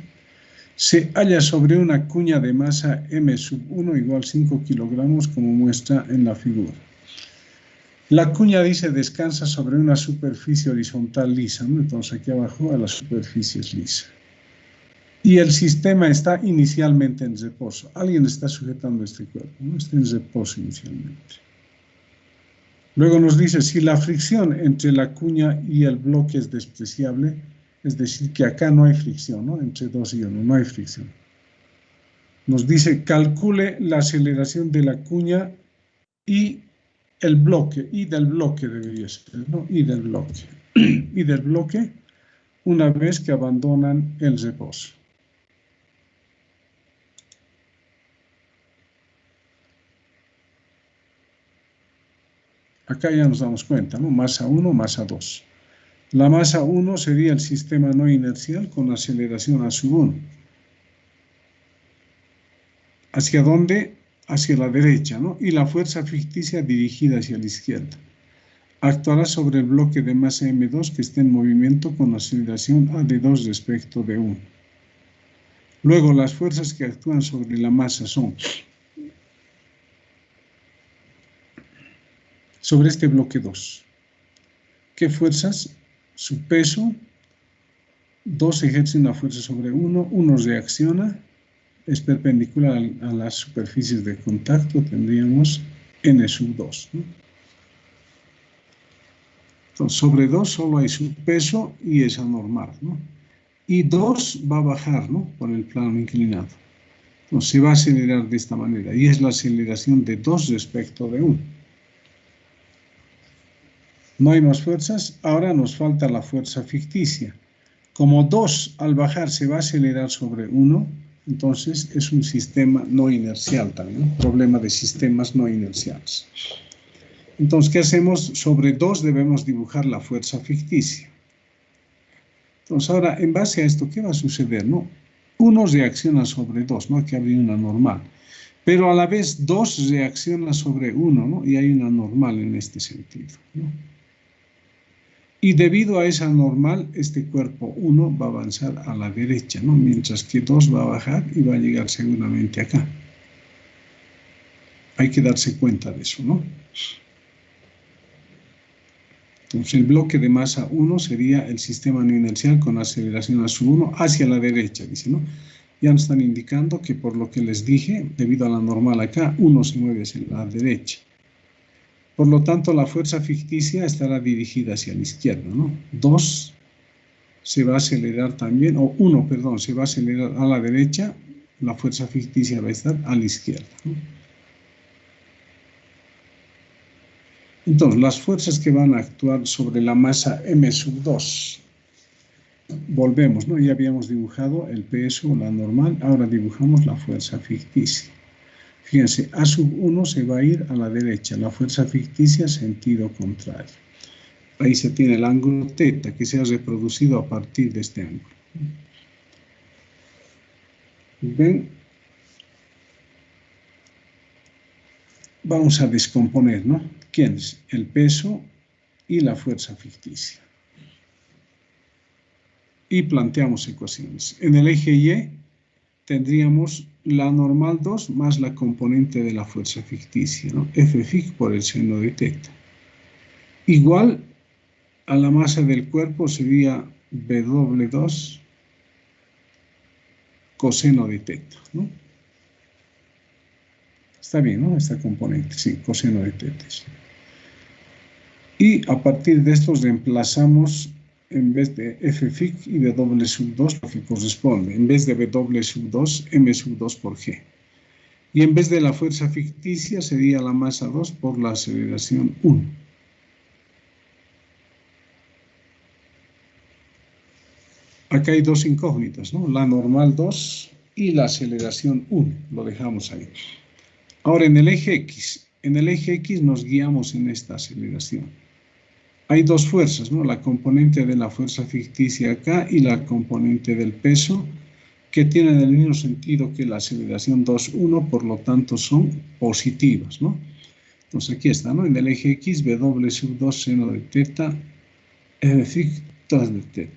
A: Se halla sobre una cuña de masa M sub 1 igual 5 kilogramos, como muestra en la figura. La cuña dice descansa sobre una superficie horizontal lisa, ¿no? Entonces aquí abajo a la superficie es lisa. Y el sistema está inicialmente en reposo. Alguien está sujetando este cuerpo, ¿no? Está en reposo inicialmente. Luego nos dice, si la fricción entre la cuña y el bloque es despreciable, es decir, que acá no hay fricción, ¿no? Entre 2 y 1, no hay fricción. Nos dice, calcule la aceleración de la cuña y el bloque, y del bloque debería ser, ¿no? Y del bloque. Y del bloque una vez que abandonan el reposo. Acá ya nos damos cuenta, ¿no? Masa 1, masa 2. La masa 1 sería el sistema no inercial con aceleración a sub 1. ¿Hacia dónde? Hacia la derecha, ¿no? Y la fuerza ficticia dirigida hacia la izquierda. Actuará sobre el bloque de masa M2 que está en movimiento con aceleración A de 2 respecto de 1. Luego, las fuerzas que actúan sobre la masa son sobre este bloque 2. ¿Qué fuerzas? Su peso, 2 ejerce una fuerza sobre 1, 1 reacciona, es perpendicular a las superficies de contacto, tendríamos N sub 2, ¿no? Entonces, sobre 2 solo hay su peso y es anormal, ¿no? Y 2 va a bajar, ¿no? Por el plano inclinado. Entonces, se va a acelerar de esta manera, y es la aceleración de 2 respecto de 1. No hay más fuerzas, ahora nos falta la fuerza ficticia. Como 2 al bajar se va a acelerar sobre 1, entonces es un sistema no inercial también, ¿no? Problema de sistemas no inerciales. Entonces, ¿qué hacemos? Sobre 2 debemos dibujar la fuerza ficticia. Entonces, ahora, en base a esto, ¿qué va a suceder, no? 1 reacciona sobre 2, ¿no? Aquí habría una normal. Pero a la vez 2 reacciona sobre 1, ¿no? Y hay una normal en este sentido, ¿no? Y debido a esa normal, este cuerpo 1 va a avanzar a la derecha, ¿no? Mientras que 2 va a bajar y va a llegar seguramente acá. Hay que darse cuenta de eso, ¿no? Entonces, el bloque de masa 1 sería el sistema no inercial con aceleración A1 hacia la derecha, dice, ¿no? Ya nos están indicando que por lo que les dije, debido a la normal acá, 1 se mueve hacia la derecha. Por lo tanto, la fuerza ficticia estará dirigida hacia la izquierda, ¿no? 2 se va a acelerar también, o 1, perdón, se va a acelerar a la derecha, la fuerza ficticia va a estar a la izquierda, ¿no? Entonces, las fuerzas que van a actuar sobre la masa M2, volvemos, ¿no? Ya habíamos dibujado el peso, la normal, ahora dibujamos la fuerza ficticia. Fíjense, A1 se va a ir a la derecha, la fuerza ficticia sentido contrario. Ahí se tiene el ángulo θ que se ha reproducido a partir de este ángulo. ¿Ven? Vamos a descomponer, ¿no? ¿Quién es? El peso y la fuerza ficticia. Y planteamos ecuaciones. En el eje Y tendríamos la normal 2 más la componente de la fuerza ficticia, ¿no? Ffic por el seno de θ. Igual a la masa del cuerpo sería W2 coseno de θ, ¿no? Está bien, ¿no? Esta componente, sí, coseno de θ. Y a partir de estos reemplazamos, en vez de Ffic y W2, lo que corresponde. En vez de W2, M2 por G. Y en vez de la fuerza ficticia sería la masa 2 por la aceleración 1. Acá hay dos incógnitas, ¿no? La normal 2 y la aceleración 1. Lo dejamos ahí. Ahora, en el eje X nos guiamos en esta aceleración. Hay dos fuerzas, ¿no? La componente de la fuerza ficticia acá y la componente del peso, que tienen el mismo sentido que la aceleración 2, 1, por lo tanto son positivas, ¿no? Entonces aquí está, ¿no? En el eje X, W2 seno de θ, Ffic tras de θ.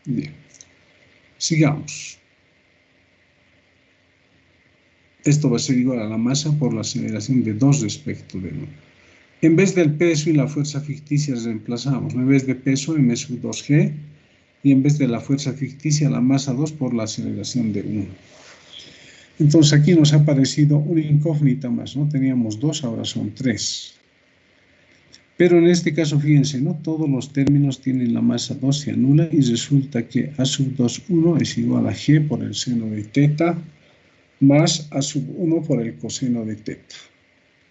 A: Bien. Sigamos. Esto va a ser igual a la masa por la aceleración de 2 respecto de 1. En vez del peso y la fuerza ficticia reemplazamos. En vez de peso, M2G. Y en vez de la fuerza ficticia, la masa 2 por la aceleración de 1. Entonces aquí nos ha aparecido una incógnita más, ¿no? Teníamos 2, ahora son 3. Pero en este caso, fíjense, ¿no? Todos los términos tienen la masa 2, se anula y resulta que A2, 1 es igual a G por el seno de θ más A1 por el coseno de θ.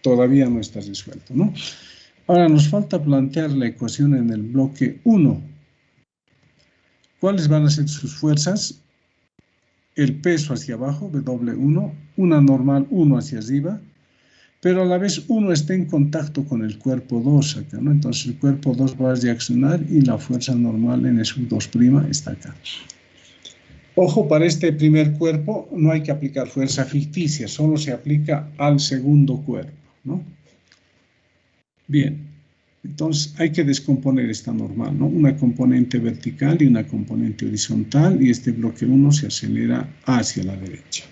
A: Todavía no está resuelto, ¿no? Ahora nos falta plantear la ecuación en el bloque 1. ¿Cuáles van a ser sus fuerzas? El peso hacia abajo, W1, una normal 1 hacia arriba, pero a la vez 1 está en contacto con el cuerpo 2 acá, ¿no? Entonces el cuerpo 2 va a reaccionar y la fuer'za normal N2' está acá. Ojo, para este primer cuerpo no hay que aplicar fuerza ficticia, solo se aplica al segundo cuerpo, ¿no? Bien, entonces hay que descomponer esta normal, ¿no? Una componente vertical y una componente horizontal, y este bloque 1 se acelera hacia la derecha.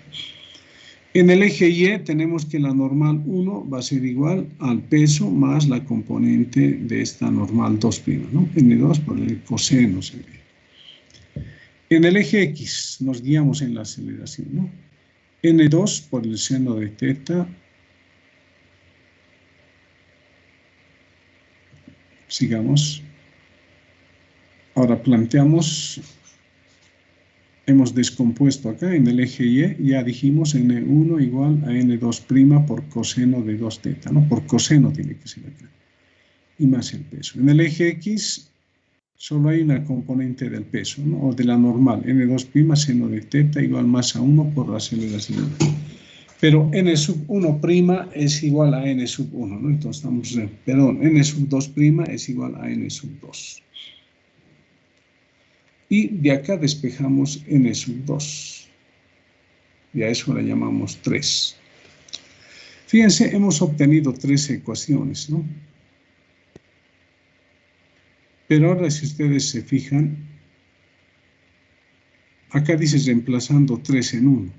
A: En el eje Y tenemos que la normal 1 va a ser igual al peso más la componente de esta normal 2', ¿no? N2 por el coseno sería. En el eje X nos guiamos en la aceleración, ¿no? N2 por el seno de θ. Sigamos. Ahora planteamos, hemos descompuesto acá en el eje Y, ya dijimos N1 igual a N2' por coseno de 2θ, ¿no? Por coseno tiene que ser acá. Y más el peso. En el eje X solo hay una componente del peso, ¿no? O de la normal, N2' seno de θ igual masa 1 por la aceleración. Pero N1' es igual a N1, ¿no? Entonces estamos, perdón, N2' es igual a N2. Y de acá despejamos N2. Y a eso la llamamos 3. Fíjense, hemos obtenido 3 ecuaciones, ¿no? Pero ahora, si ustedes se fijan, acá dice reemplazando 3 en 1.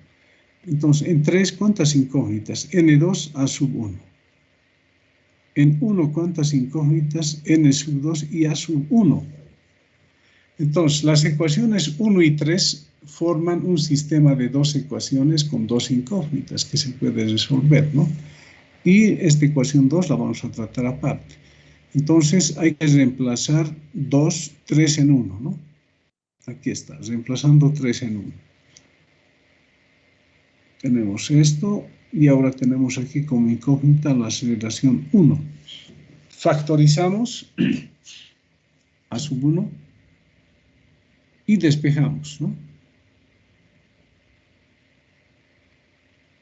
A: Entonces, en 3, ¿cuántas incógnitas? N2 A sub 1. En 1, ¿cuántas incógnitas? N sub 2 y A sub 1. Entonces, las ecuaciones 1 y 3 forman un sistema de dos ecuaciones con dos incógnitas que se puede resolver, ¿no? Y esta ecuación 2 la vamos a tratar aparte. Entonces, hay que reemplazar 2, 3 en 1, ¿no? Aquí está, reemplazando 3 en 1. Tenemos esto y ahora tenemos aquí como incógnita la aceleración 1. Factorizamos A sub 1 y despejamos, ¿no?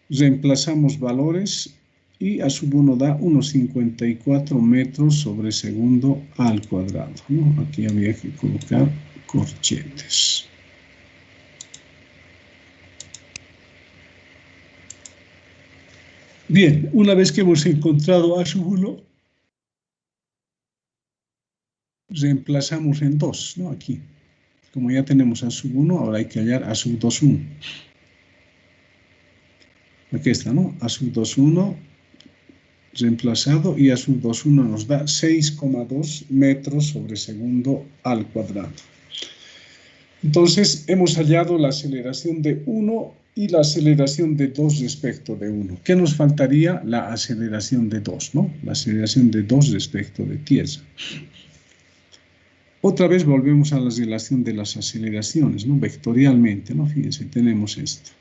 A: Reemplazamos valores y A sub 1 da 1,54 metros sobre segundo al cuadrado, ¿no? Aquí había que colocar corchetes. Bien, una vez que hemos encontrado A sub 1, reemplazamos en 2, ¿no? Aquí. Como ya tenemos A sub 1, ahora hay que hallar A sub 2, 1. Aquí está, ¿no? A sub 2, 1 reemplazado y A sub 2, 1 nos da 6,2 metros sobre segundo al cuadrado. Entonces, hemos hallado la aceleración de 1 y la aceleración de 2 respecto de 1. ¿Qué nos faltaría? La aceleración de 2, ¿no? La aceleración de 2 respecto de tierra. Otra vez volvemos a la relación de las aceleraciones, ¿no? Vectorialmente, ¿no? Fíjense, tenemos esto.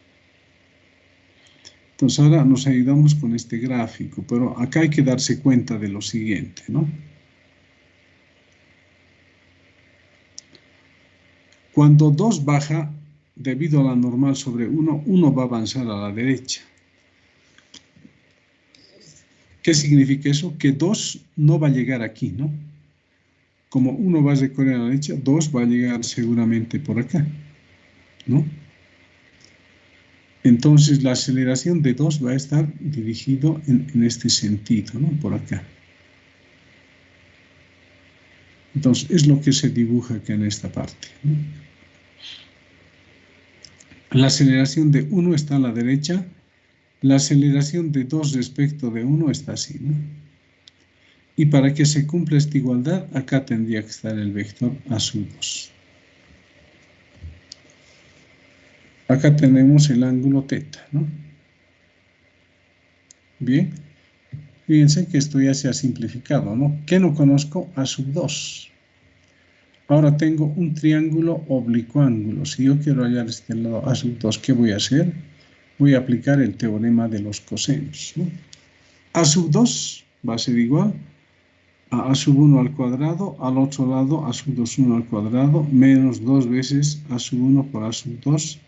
A: Entonces ahora nos ayudamos con este gráfico, pero acá hay que darse cuenta de lo siguiente, ¿no? Cuando 2 baja, debido a la normal sobre 1, 1 va a avanzar a la derecha. ¿Qué significa eso? Que 2 no va a llegar aquí, ¿no? Como 1 va a recorrer a la derecha, 2 va a llegar seguramente por acá, ¿no? Entonces, la aceleración de 2 va a estar dirigido en este sentido, ¿no? Por acá. Entonces, es lo que se dibuja acá en esta parte, ¿no? La aceleración de 1 está a la derecha, la aceleración de 2 respecto de 1 está así, ¿no? Y para que se cumpla esta igualdad, acá tendría que estar el vector A sub 2. Acá tenemos el ángulo θ, ¿no? Bien. Fíjense que esto ya se ha simplificado, ¿no? ¿Qué no conozco? A sub 2. Ahora tengo un triángulo oblicuo ángulo. Si yo quiero hallar este lado A sub 2, ¿qué voy a hacer? Voy a aplicar el teorema de los cosenos, ¿no? A sub 2 va a ser igual a sub 1 al cuadrado, al otro lado A sub 2, 1 al cuadrado, menos 2 veces A sub 1 por A sub 2,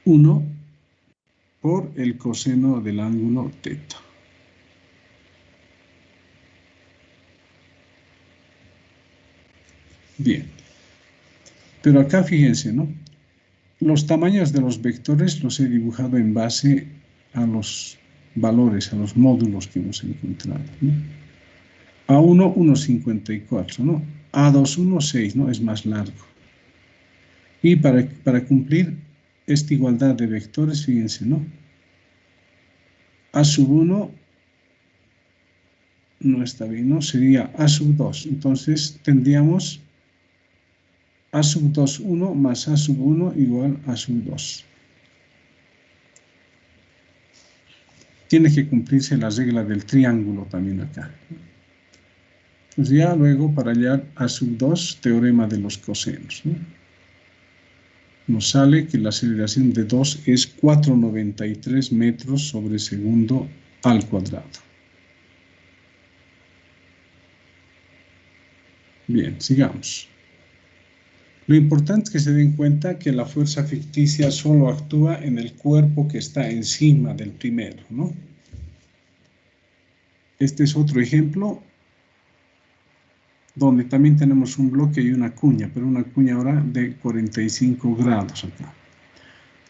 A: 1 por el coseno del ángulo θ. Bien, pero acá fíjense, ¿no? Los tamaños de los vectores los he dibujado en base a los valores, a los módulos que hemos encontrado, ¿no? A1, 1,54, ¿no? A2, 1,6, ¿no? Es más largo. Y para cumplir esta igualdad de vectores, fíjense, ¿no? A sub 1 no está bien, ¿no? Sería A sub 2. Entonces tendríamos A sub 2, 1 más A sub 1 igual a sub 2. Tiene que cumplirse la regla del triángulo también acá. Pues ya luego para hallar A sub 2, teorema de los cosenos, ¿no? Nos sale que la aceleración de 2 es 4,93 metros sobre segundo al cuadrado. Bien, sigamos. Lo importante es que se den cuenta que la fuerza ficticia solo actúa en el cuerpo que está encima del primero, ¿no? Este es otro ejemplo donde también tenemos un bloque y una cuña, pero una cuña ahora de 45 grados acá.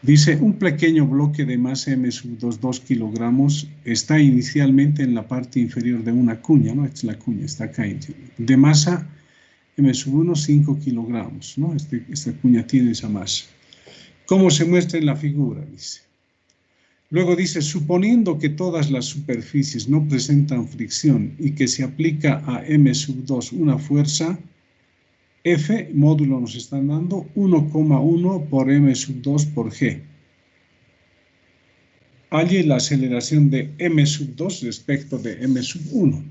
A: Dice, un pequeño bloque de masa m sub 2 kilogramos está inicialmente en la parte inferior de una cuña, ¿no? Esta es la cuña, está acá. De masa m sub 1, 5 kilogramos, ¿no? Esta cuña tiene esa masa. ¿Cómo se muestra en la figura? Dice. Luego dice, suponiendo que todas las superficies no presentan fricción y que se aplica a M2 una fuerza, F, módulo nos están dando 1,1 por M2 por G. Halle la aceleración de M2 respecto de M1.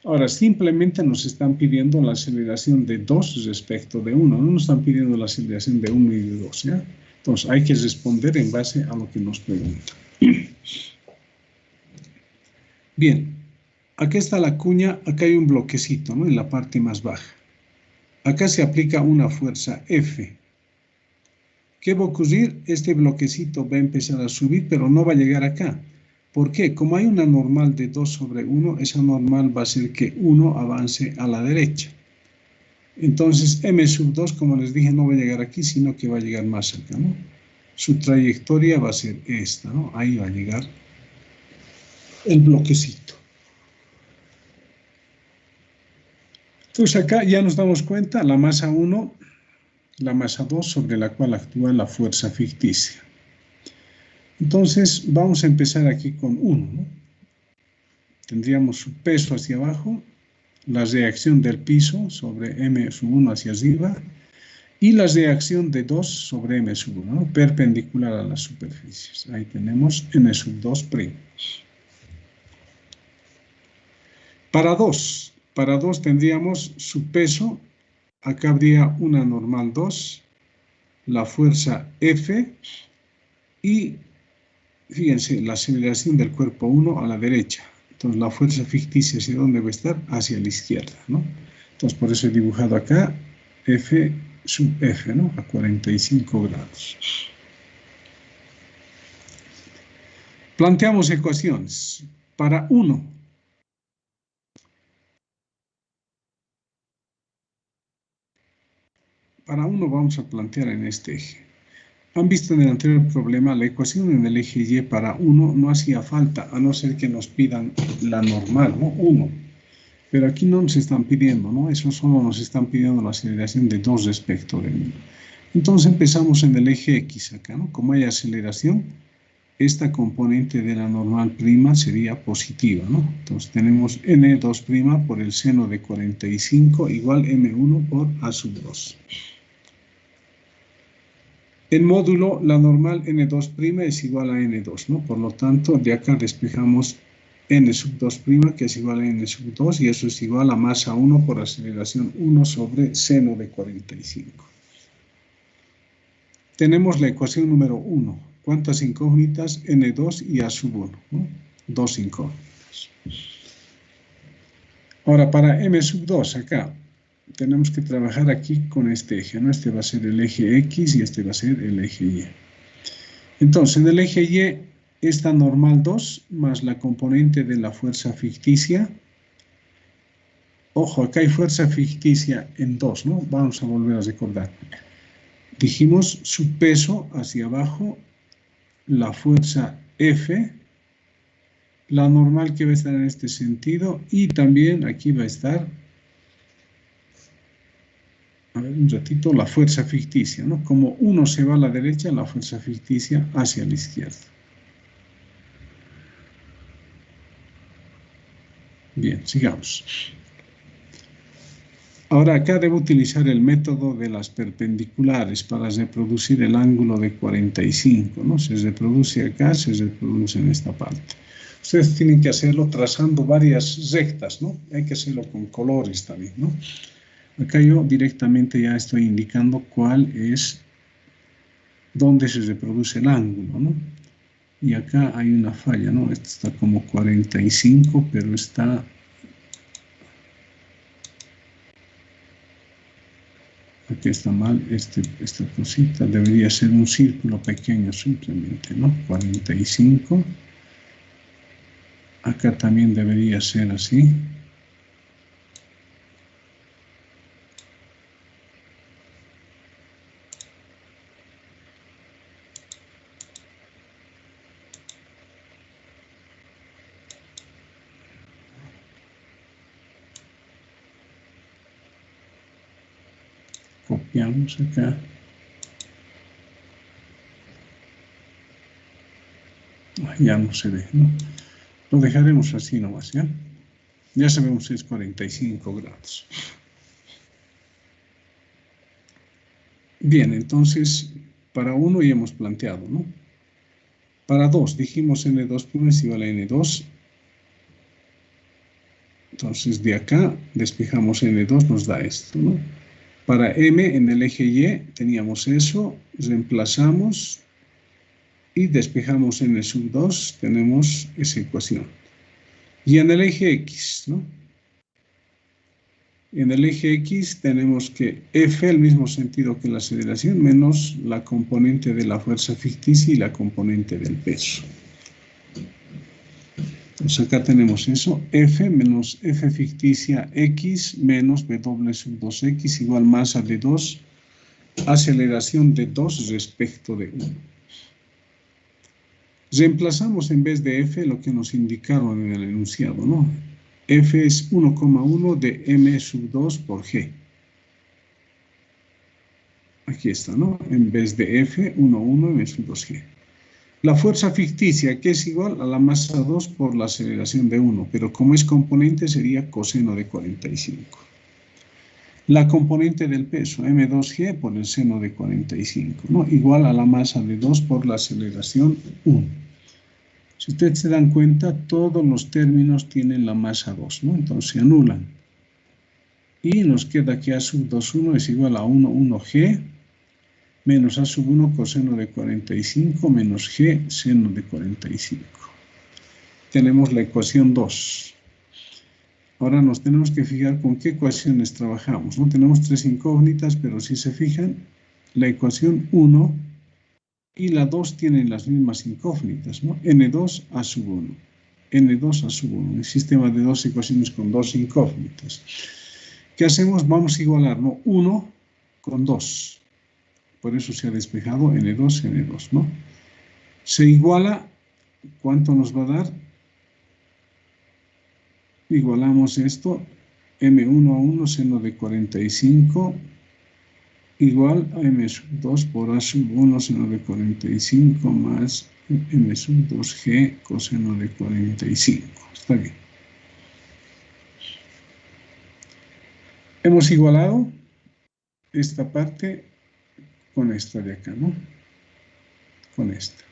A: Ahora, simplemente nos están pidiendo la aceleración de 2 respecto de 1. No nos están pidiendo la aceleración de 1 y de 2, ¿ya? Entonces, hay que responder en base a lo que nos preguntan. Bien, acá está la cuña, acá hay un bloquecito, ¿no? En la parte más baja. Acá se aplica una fuerza F. ¿Qué va a ocurrir? Este bloquecito va a empezar a subir, pero no va a llegar acá. ¿Por qué? Como hay una normal de 2 sobre 1, esa normal va a hacer que 1 avance a la derecha. Entonces, M2, como les dije, no va a llegar aquí, sino que va a llegar más acá, ¿no? Su trayectoria va a ser esta, ¿no? Ahí va a llegar el bloquecito. Entonces, acá ya nos damos cuenta, la masa 1, la masa 2 sobre la cual actúa la fuerza ficticia. Entonces, vamos a empezar aquí con 1, ¿no? Tendríamos su peso hacia abajo, la reacción del piso sobre M1 hacia arriba y la reacción de 2 sobre M1, ¿no? Perpendicular a las superficies. Ahí tenemos M2'. Para 2 tendríamos su peso, acá habría una normal 2, la fuerza F y, fíjense, la aceleración del cuerpo 1 a la derecha. Entonces, la fuerza ficticia, ¿hacia dónde va a estar? Hacia la izquierda, ¿no? Entonces, por eso he dibujado acá F sub F, ¿no? A 45 grados. Planteamos ecuaciones. Para 1, vamos a plantear en este eje. Han visto en el anterior problema, la ecuación en el eje Y para 1 no hacía falta, a no ser que nos pidan la normal, ¿no? 1. Pero aquí no nos están pidiendo, ¿no? Eso solo nos están pidiendo la aceleración de 2 respecto de 1. Entonces empezamos en el eje X acá, ¿no? Como hay aceleración, esta componente de la normal prima sería positiva, ¿no? Entonces tenemos N2' por el seno de 45 igual M1 por A sub 2. En módulo, la normal N2' es igual a N2, ¿no? Por lo tanto, de acá despejamos N sub 2', que es igual a N sub 2, y eso es igual a masa 1 por aceleración 1 sobre seno de 45. Tenemos la ecuación número 1. ¿Cuántas incógnitas? N2 y A sub 1, ¿no? 2 incógnitas. Ahora, para M sub 2, acá, tenemos que trabajar aquí con este eje, ¿no? Este va a ser el eje X y este va a ser el eje Y. Entonces, en el eje Y, esta normal 2 más la componente de la fuerza ficticia. Ojo, acá hay fuerza ficticia en 2, ¿no? Vamos a volver a recordar. Dijimos su peso hacia abajo, la fuerza F, la normal que va a estar en este sentido, y también aquí va a estar, a ver un ratito, la fuerza ficticia, ¿no? Como uno se va a la derecha, la fuerza ficticia hacia la izquierda. Bien, sigamos. Ahora acá debo utilizar el método de las perpendiculares para reproducir el ángulo de 45, ¿no? Se reproduce acá, se reproduce en esta parte. Ustedes tienen que hacerlo trazando varias rectas, ¿no? Hay que hacerlo con colores también, ¿no? Acá yo directamente ya estoy indicando cuál es, dónde se reproduce el ángulo, ¿no? Y acá hay una falla, ¿no? Esto está como 45, pero está... Aquí está mal, esta cosita debería ser un círculo pequeño simplemente, ¿no? 45. Acá también debería ser así. Copiamos acá. ya no se ve, ¿no? Lo dejaremos así nomás, ¿ya? Ya sabemos que es 45 grados. Bien, entonces, para 1 ya hemos planteado, ¿no? Para 2, dijimos N2' es igual a N2. Entonces, de acá despejamos N2, nos da esto, ¿no? Para M, en el eje Y, teníamos eso, reemplazamos y despejamos N2, tenemos esa ecuación. Y en el eje X, ¿no? En el eje X tenemos que F, el mismo sentido que la aceleración, menos la componente de la fuerza ficticia y la componente del peso. Entonces acá tenemos eso, F menos F ficticia X menos W sub 2X igual masa de 2, aceleración de 2 respecto de 1. Reemplazamos en vez de F lo que nos indicaron en el enunciado, ¿no? F es 1,1 de M sub 2 por G. Aquí está, ¿no? En vez de F, 1,1 M sub 2G. La fuerza ficticia, que es igual a la masa 2 por la aceleración de 1, pero como es componente sería coseno de 45. La componente del peso, M2G por el seno de 45, ¿no? Igual a la masa de 2 por la aceleración 1. Si ustedes se dan cuenta, todos los términos tienen la masa 2, ¿no? Entonces se anulan. Y nos queda que A sub 2,1 es igual a 1,1G menos A sub 1 coseno de 45 menos G seno de 45. Tenemos la ecuación 2. Ahora nos tenemos que fijar con qué ecuaciones trabajamos, ¿no? Tenemos 3 incógnitas, pero si se fijan, la ecuación 1 y la 2 tienen las mismas incógnitas, ¿no? N2 A sub 1. N2 A sub 1. Un sistema de 2 ecuaciones con 2 incógnitas. ¿Qué hacemos? Vamos a igualar, ¿no? 1 con 2. Por eso se ha despejado N2, N2, ¿no? Se iguala, ¿cuánto nos va a dar? Igualamos esto, M1 a 1 seno de 45 igual a M sub 2 por A sub 1 seno de 45 más M sub 2G coseno de 45. Está bien. Hemos igualado esta parte con esta de acá, ¿no? Con esta.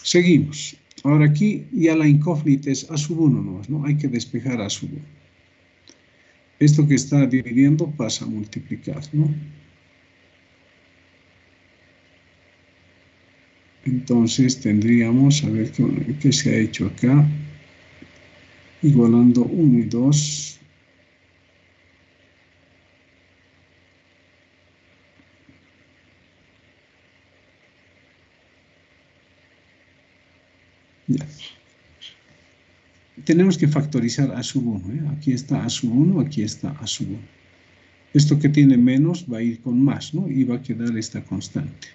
A: Seguimos. Ahora aquí ya la incógnita es A sub 1 nomás, ¿no? Hay que despejar A sub 1. Esto que está dividiendo pasa a multiplicar, ¿no? Entonces tendríamos, a ver qué se ha hecho acá. Igualando 1 y 2. Ya. Tenemos que factorizar A sub 1, ¿eh? Aquí está A sub 1, aquí está A sub 1. Esto que tiene menos va a ir con más, ¿no? Y va a quedar esta constante.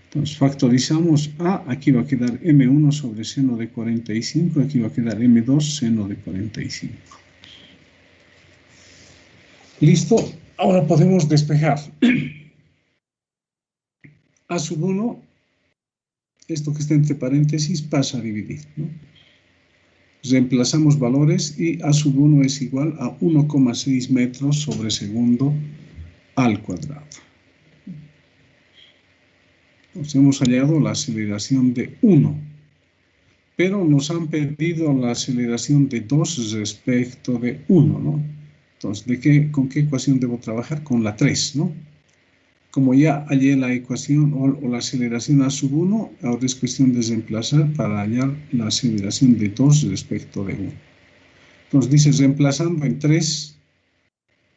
A: Entonces factorizamos A, aquí va a quedar M1 sobre seno de 45, aquí va a quedar M2 seno de 45. ¿Listo? Ahora podemos despejar. A sub 1, esto que está entre paréntesis, pasa a dividir, ¿no? Reemplazamos valores y A sub 1 es igual a 1,6 metros sobre segundo al cuadrado. Entonces hemos hallado la aceleración de 1, pero nos han pedido la aceleración de 2 respecto de 1, ¿no? Entonces, ¿con qué ecuación debo trabajar? Con la 3, ¿no? Como ya hallé la ecuación o la aceleración A sub 1, ahora es cuestión de reemplazar para hallar la aceleración de 2 respecto de 1. Entonces dice, reemplazando en 3,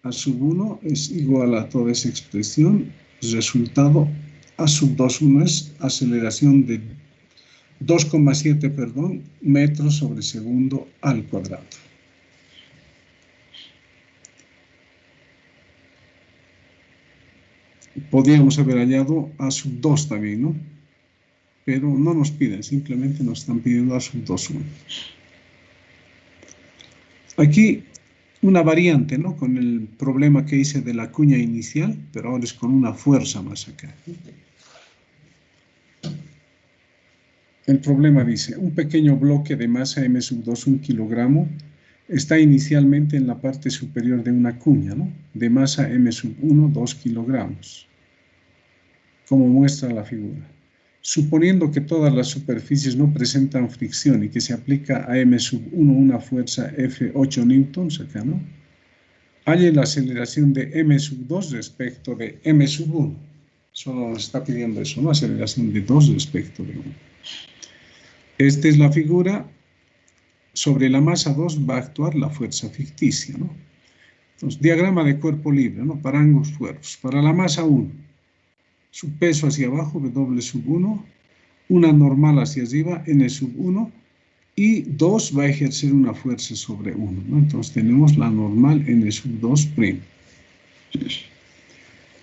A: A sub 1 es igual a toda esa expresión. Resultado, A sub 2,1 es aceleración de 2,7, metros sobre segundo al cuadrado. Podríamos haber hallado A sub 2 también, ¿no? Pero no nos piden, simplemente nos están pidiendo A sub 2,1. Aquí una variante, ¿no? Con el problema que hice de la cuña inicial, pero ahora es con una fuerza más acá. El problema dice, un pequeño bloque de masa M2, 1 kilogramo, está inicialmente en la parte superior de una cuña, ¿no? De masa M1, 2 kilogramos, como muestra la figura. Suponiendo que todas las superficies no presentan fricción y que se aplica a M1 una fuerza F8 newtons, acá, ¿no? Halle la aceleración de M2 respecto de M1. Solo nos está pidiendo eso, ¿no? Aceleración de 2 respecto de 1. Esta es la figura. Sobre la masa 2 va a actuar la fuerza ficticia, ¿no? Entonces, diagrama de cuerpo libre, ¿no? Para ambos cuerpos. Para la masa 1, su peso hacia abajo, W1, una normal hacia arriba, N1, y 2 va a ejercer una fuerza sobre 1, ¿no? Entonces, tenemos la normal N2'.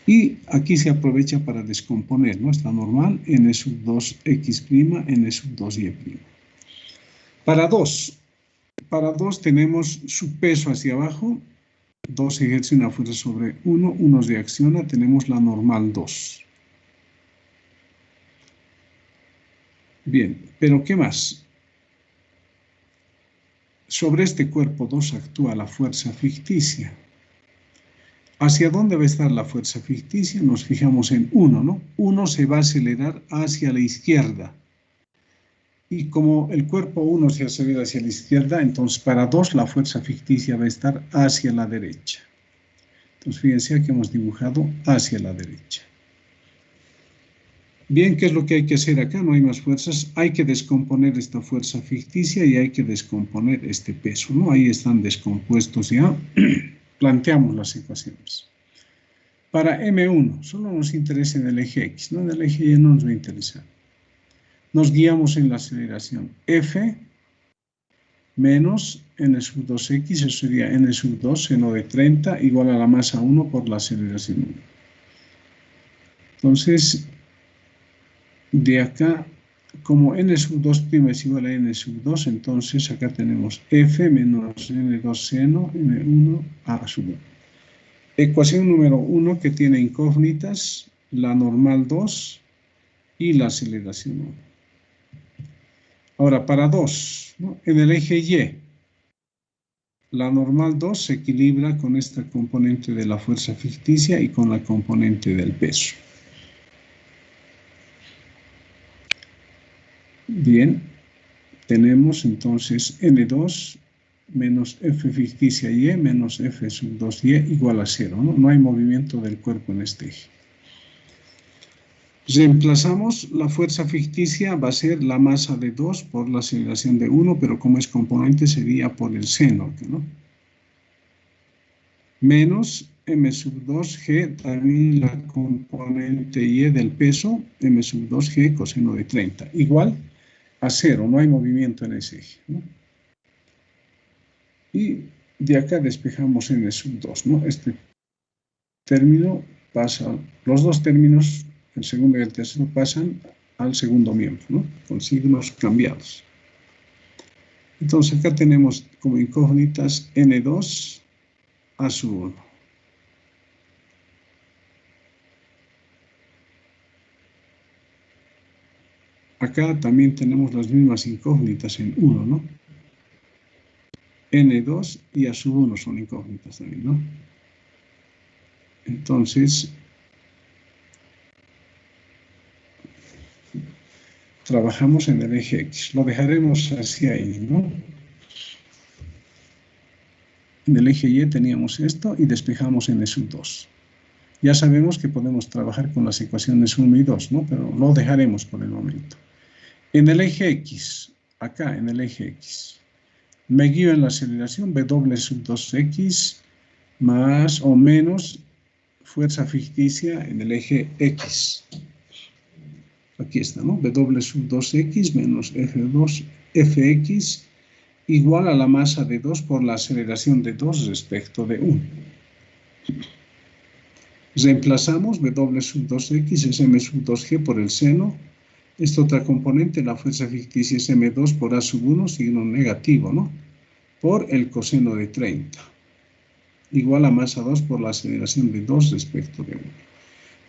A: Y aquí se aprovecha para descomponer, ¿no? Esta normal N2X', N2Y'. Para 2 tenemos su peso hacia abajo, 2 ejerce una fuerza sobre 1, 1 reacciona, tenemos la normal 2. Bien, pero ¿qué más? Sobre este cuerpo 2 actúa la fuerza ficticia. ¿Hacia dónde va a estar la fuerza ficticia? Nos fijamos en 1, ¿no? 1 se va a acelerar hacia la izquierda. Y como el cuerpo 1 se acelera hacia la izquierda, entonces para 2 la fuerza ficticia va a estar hacia la derecha. Entonces fíjense que hemos dibujado hacia la derecha. Bien, ¿qué es lo que hay que hacer acá? No hay más fuerzas. Hay que descomponer esta fuerza ficticia y hay que descomponer este peso, ¿no? Ahí están descompuestos ya. Planteamos las ecuaciones. Para M1, solo nos interesa en el eje X, ¿no? En el eje Y no nos va a interesar. Nos guiamos en la aceleración F menos N2X, eso sería N2 seno de 30 igual a la masa 1 por la aceleración 1. Entonces, de acá, como N2' es igual a N2, entonces acá tenemos F menos N2 seno, N1 a sub 1. Ecuación número 1 que tiene incógnitas, la normal 2 y la aceleración 1. Ahora, para 2, ¿no? En el eje Y, la normal 2 se equilibra con esta componente de la fuerza ficticia y con la componente del peso. Bien, tenemos entonces N2 menos F ficticia Y menos F sub 2Y igual a 0, ¿no? No hay movimiento del cuerpo en este eje. Reemplazamos la fuerza ficticia, va a ser la masa de 2 por la aceleración de 1, pero como es componente sería por el seno, ¿no? Menos M sub 2G, también la componente Y del peso, M sub 2G coseno de 30, igual a 0, no hay movimiento en ese eje, ¿no? Y de acá despejamos N sub 2, ¿no? Este término pasa, los dos términos, el segundo y el tercero, pasan al segundo miembro, ¿no? Con signos cambiados. Entonces acá tenemos como incógnitas N2 a sub 1. Acá también tenemos las mismas incógnitas en 1, ¿no? N2 y a sub 1 son incógnitas también, ¿no? Entonces, trabajamos en el eje X. Lo dejaremos así ahí, ¿no? En el eje Y teníamos esto y despejamos en sub 2. Ya sabemos que podemos trabajar con las ecuaciones 1 y 2, ¿no? Pero lo dejaremos por el momento. En el eje X, acá en el eje X, me guío en la aceleración W sub 2X más o menos fuerza ficticia en el eje X. Aquí está, ¿no? W sub 2X menos F2, Fx igual a la masa de 2 por la aceleración de 2 respecto de 1. Reemplazamos W sub 2X es M sub 2G por el seno. Esta otra componente, la fuerza ficticia es M2 por A sub 1, signo negativo, ¿no? Por el coseno de 30. igual a masa 2 por la aceleración de 2 respecto de 1.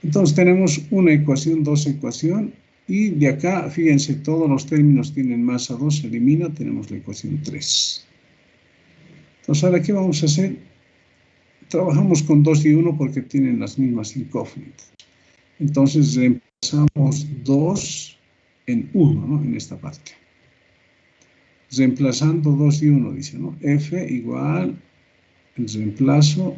A: Entonces tenemos una ecuación, dos ecuaciones, y de acá, fíjense, todos los términos tienen masa 2, se elimina, tenemos la ecuación 3. Entonces, ahora, ¿qué vamos a hacer? Trabajamos con 2 y 1 porque tienen las mismas incógnitas. Entonces, reemplazamos 2 en 1, ¿no? En esta parte. Reemplazando 2 y 1, dice, ¿no? F igual, el reemplazo,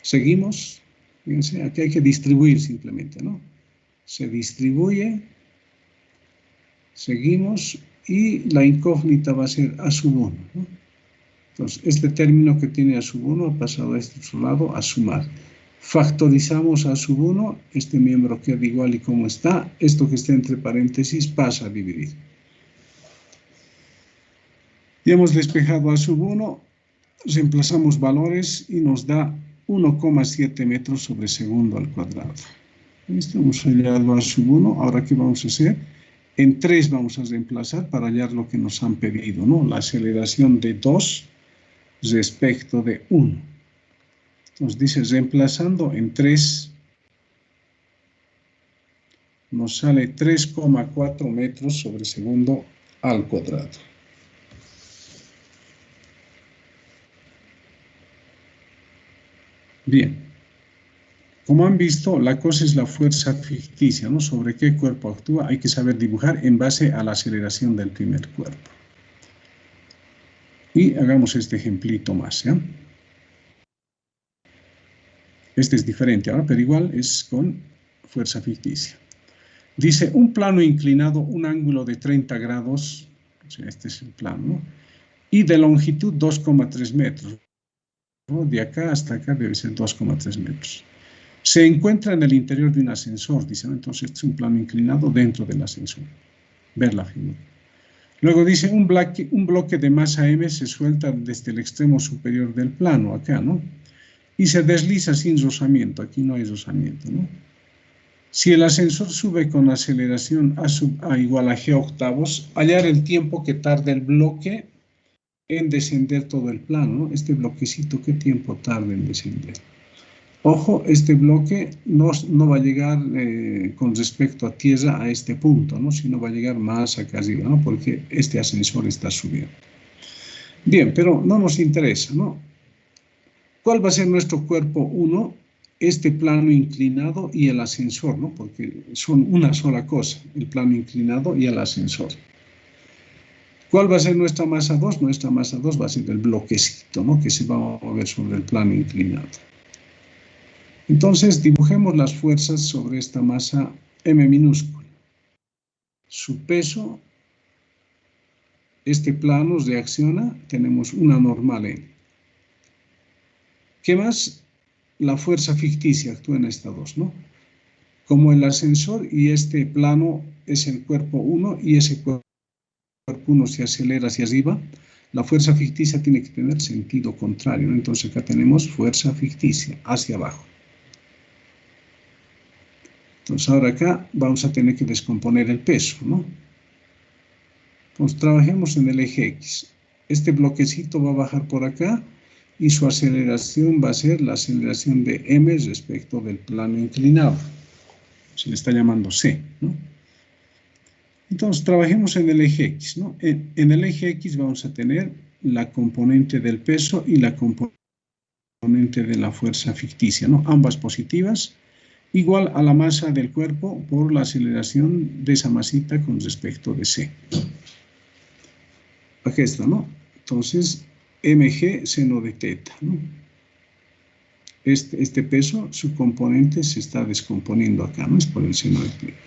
A: seguimos, fíjense, aquí hay que distribuir simplemente, ¿no? Se distribuye, seguimos, y la incógnita va a ser A sub 1, ¿no? Entonces, este término que tiene A sub 1 ha pasado a este otro lado a sumar. Factorizamos A sub 1, este miembro queda igual y como está, esto que está entre paréntesis pasa a dividir. Ya hemos despejado A sub 1, reemplazamos valores y nos da 1,7 metros sobre segundo al cuadrado. Hemos hallado A sub 1, ahora ¿qué vamos a hacer? En 3 vamos a reemplazar para hallar lo que nos han pedido, ¿no? La aceleración de 2 respecto de 1. Entonces dice, reemplazando en 3, nos sale 3,4 metros sobre segundo al cuadrado. Bien, como han visto, la cosa es la fuerza ficticia, ¿no? Sobre qué cuerpo actúa, hay que saber dibujar en base a la aceleración del primer cuerpo. Y hagamos este ejemplito más, ¿ya? Este es diferente ahora, pero igual es con fuerza ficticia. Dice, un plano inclinado, un ángulo de 30 grados, o sea, este es el plano, ¿no? Y de longitud 2,3 metros, ¿no? De acá hasta acá debe ser 2,3 metros. Se encuentra en el interior de un ascensor, dice, ¿no? Entonces este es un plano inclinado dentro del ascensor. Ver la figura. Luego dice, un bloque de masa M se suelta desde el extremo superior del plano, acá, ¿no? Y se desliza sin rozamiento, aquí no hay rozamiento, ¿no? Si el ascensor sube con aceleración A sub A igual a G octavos, hallar el tiempo que tarda el bloque en descender todo el plano, ¿no? Este bloquecito, ¿qué tiempo tarda en descender? Ojo, este bloque no va a llegar con respecto a tierra a este punto, ¿no? Sino va a llegar más acá arriba, ¿no? Porque este ascensor está subiendo. Bien, pero no nos interesa, ¿no? ¿Cuál va a ser nuestro cuerpo 1? Este plano inclinado y el ascensor, ¿no? Porque son una sola cosa, el plano inclinado y el ascensor. ¿Cuál va a ser nuestra masa 2? Nuestra masa 2 va a ser el bloquecito, ¿no? Que se va a mover sobre el plano inclinado. Entonces, dibujemos las fuerzas sobre esta masa M minúscula. Su peso, este plano reacciona, tenemos una normal N. ¿Qué más? La fuerza ficticia actúa en esta 2, ¿no? Como el ascensor y este plano es el cuerpo 1 y ese cuerpo 1 se acelera hacia arriba, la fuerza ficticia tiene que tener sentido contrario, ¿no? Entonces acá tenemos fuerza ficticia hacia abajo. Entonces ahora acá vamos a tener que descomponer el peso, ¿no? Entonces trabajemos en el eje X. Este bloquecito va a bajar por acá y su aceleración va a ser la aceleración de M respecto del plano inclinado. Se le está llamando C, ¿no? Entonces trabajemos en el eje X, ¿no? En el eje X vamos a tener la componente del peso y la componente de la fuerza ficticia, ¿no? Ambas positivas, igual a la masa del cuerpo por la aceleración de esa masita con respecto de C. Aquí está, ¿no? Entonces, mg seno de teta, ¿no? Este peso, su componente se está descomponiendo acá, ¿no? Es por el seno de teta.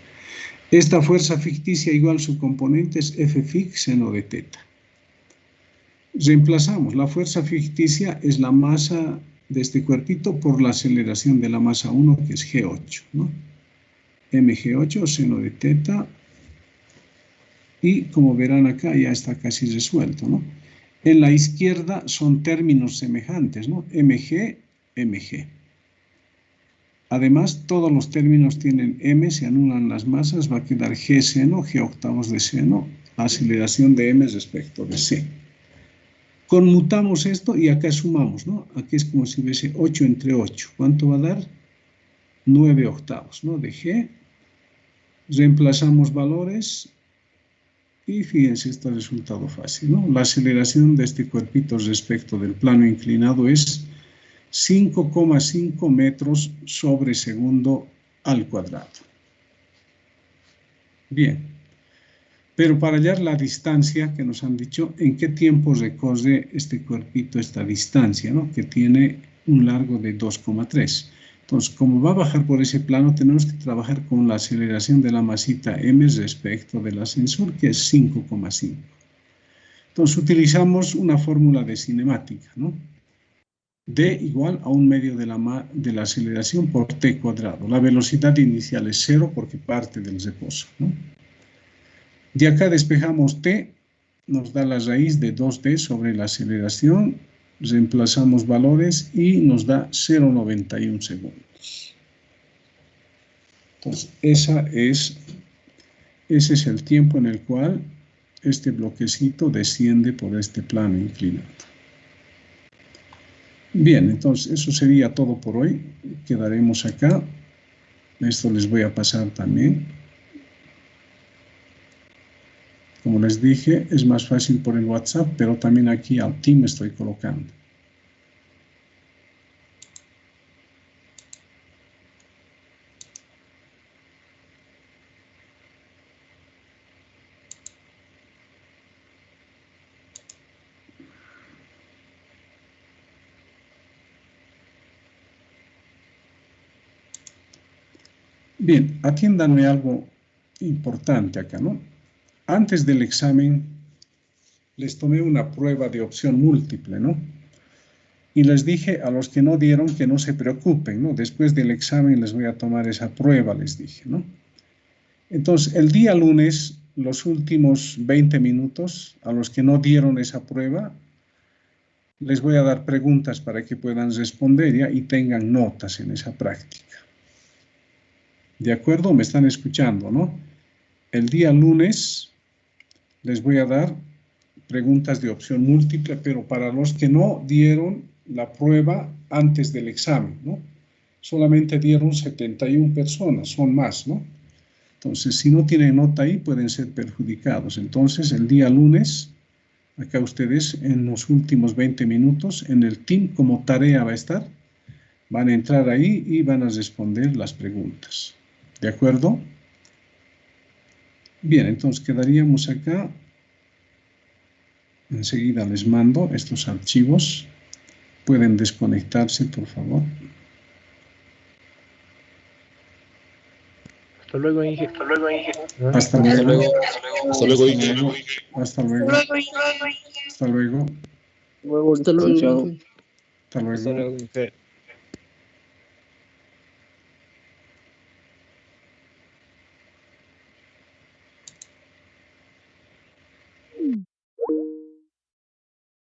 A: Esta fuerza ficticia igual su componente es F fic seno de teta. Reemplazamos, la fuerza ficticia es la masa de este cuerpito por la aceleración de la masa 1, que es G8, ¿no? mg8 seno de teta, y como verán acá ya está casi resuelto, ¿no? En la izquierda son términos semejantes, ¿no? mg, mg. Además, todos los términos tienen m, se anulan las masas, va a quedar g seno, g octavos de seno, aceleración de m respecto de c. Conmutamos esto y acá sumamos, ¿no? Aquí es como si hubiese 8 entre 8. ¿Cuánto va a dar? 9 octavos, ¿no? De g. Reemplazamos valores y fíjense este resultado fácil, ¿no? La aceleración de este cuerpito respecto del plano inclinado es 5,5 metros sobre segundo al cuadrado. Bien, pero para hallar la distancia que nos han dicho, ¿en qué tiempo recorre este cuerpito esta distancia, ¿no? Que tiene un largo de 2,3. Entonces, como va a bajar por ese plano, tenemos que trabajar con la aceleración de la masita m respecto del ascensor, que es 5,5. Entonces, utilizamos una fórmula de cinemática, ¿no? D igual a 1/2 de la aceleración por t cuadrado. La velocidad inicial es 0 porque parte del reposo, ¿no? De acá despejamos t, nos da la raíz de 2d sobre la aceleración, reemplazamos valores y nos da 0,91 segundos. Entonces, ese es el tiempo en el cual este bloquecito desciende por este plano inclinado. Bien, entonces eso sería todo por hoy. Quedaremos acá. Esto les voy a pasar también. Como les dije, es más fácil por el WhatsApp, pero también aquí al team estoy colocando. Bien, atiéndanme algo importante acá, ¿no? Antes del examen les tomé una prueba de opción múltiple, ¿no? Y les dije a los que no dieron que no se preocupen, ¿no? Después del examen les voy a tomar esa prueba, les dije, ¿no? Entonces, el día lunes, los últimos 20 minutos, a los que no dieron esa prueba, les voy a dar preguntas para que puedan responder ya y tengan notas en esa práctica. ¿De acuerdo? ¿Me están escuchando, no? El día lunes les voy a dar preguntas de opción múltiple, pero para los que no dieron la prueba antes del examen, ¿no? Solamente dieron 71 personas, son más, ¿no? Entonces, si no tienen nota ahí, pueden ser perjudicados. Entonces, el día lunes, acá ustedes, en los últimos 20 minutos, en el team como tarea va a estar, van a entrar ahí y van a responder las preguntas. ¿De acuerdo? Bien, entonces quedaríamos acá. Enseguida les mando estos archivos. Pueden desconectarse, por favor.
C: Hasta luego, Inge.
A: Hasta luego.
B: Hasta luego.
A: Hasta luego. Hasta luego. Hasta luego.
C: Hasta luego.
B: Chao.
A: Hasta luego.
C: Inge.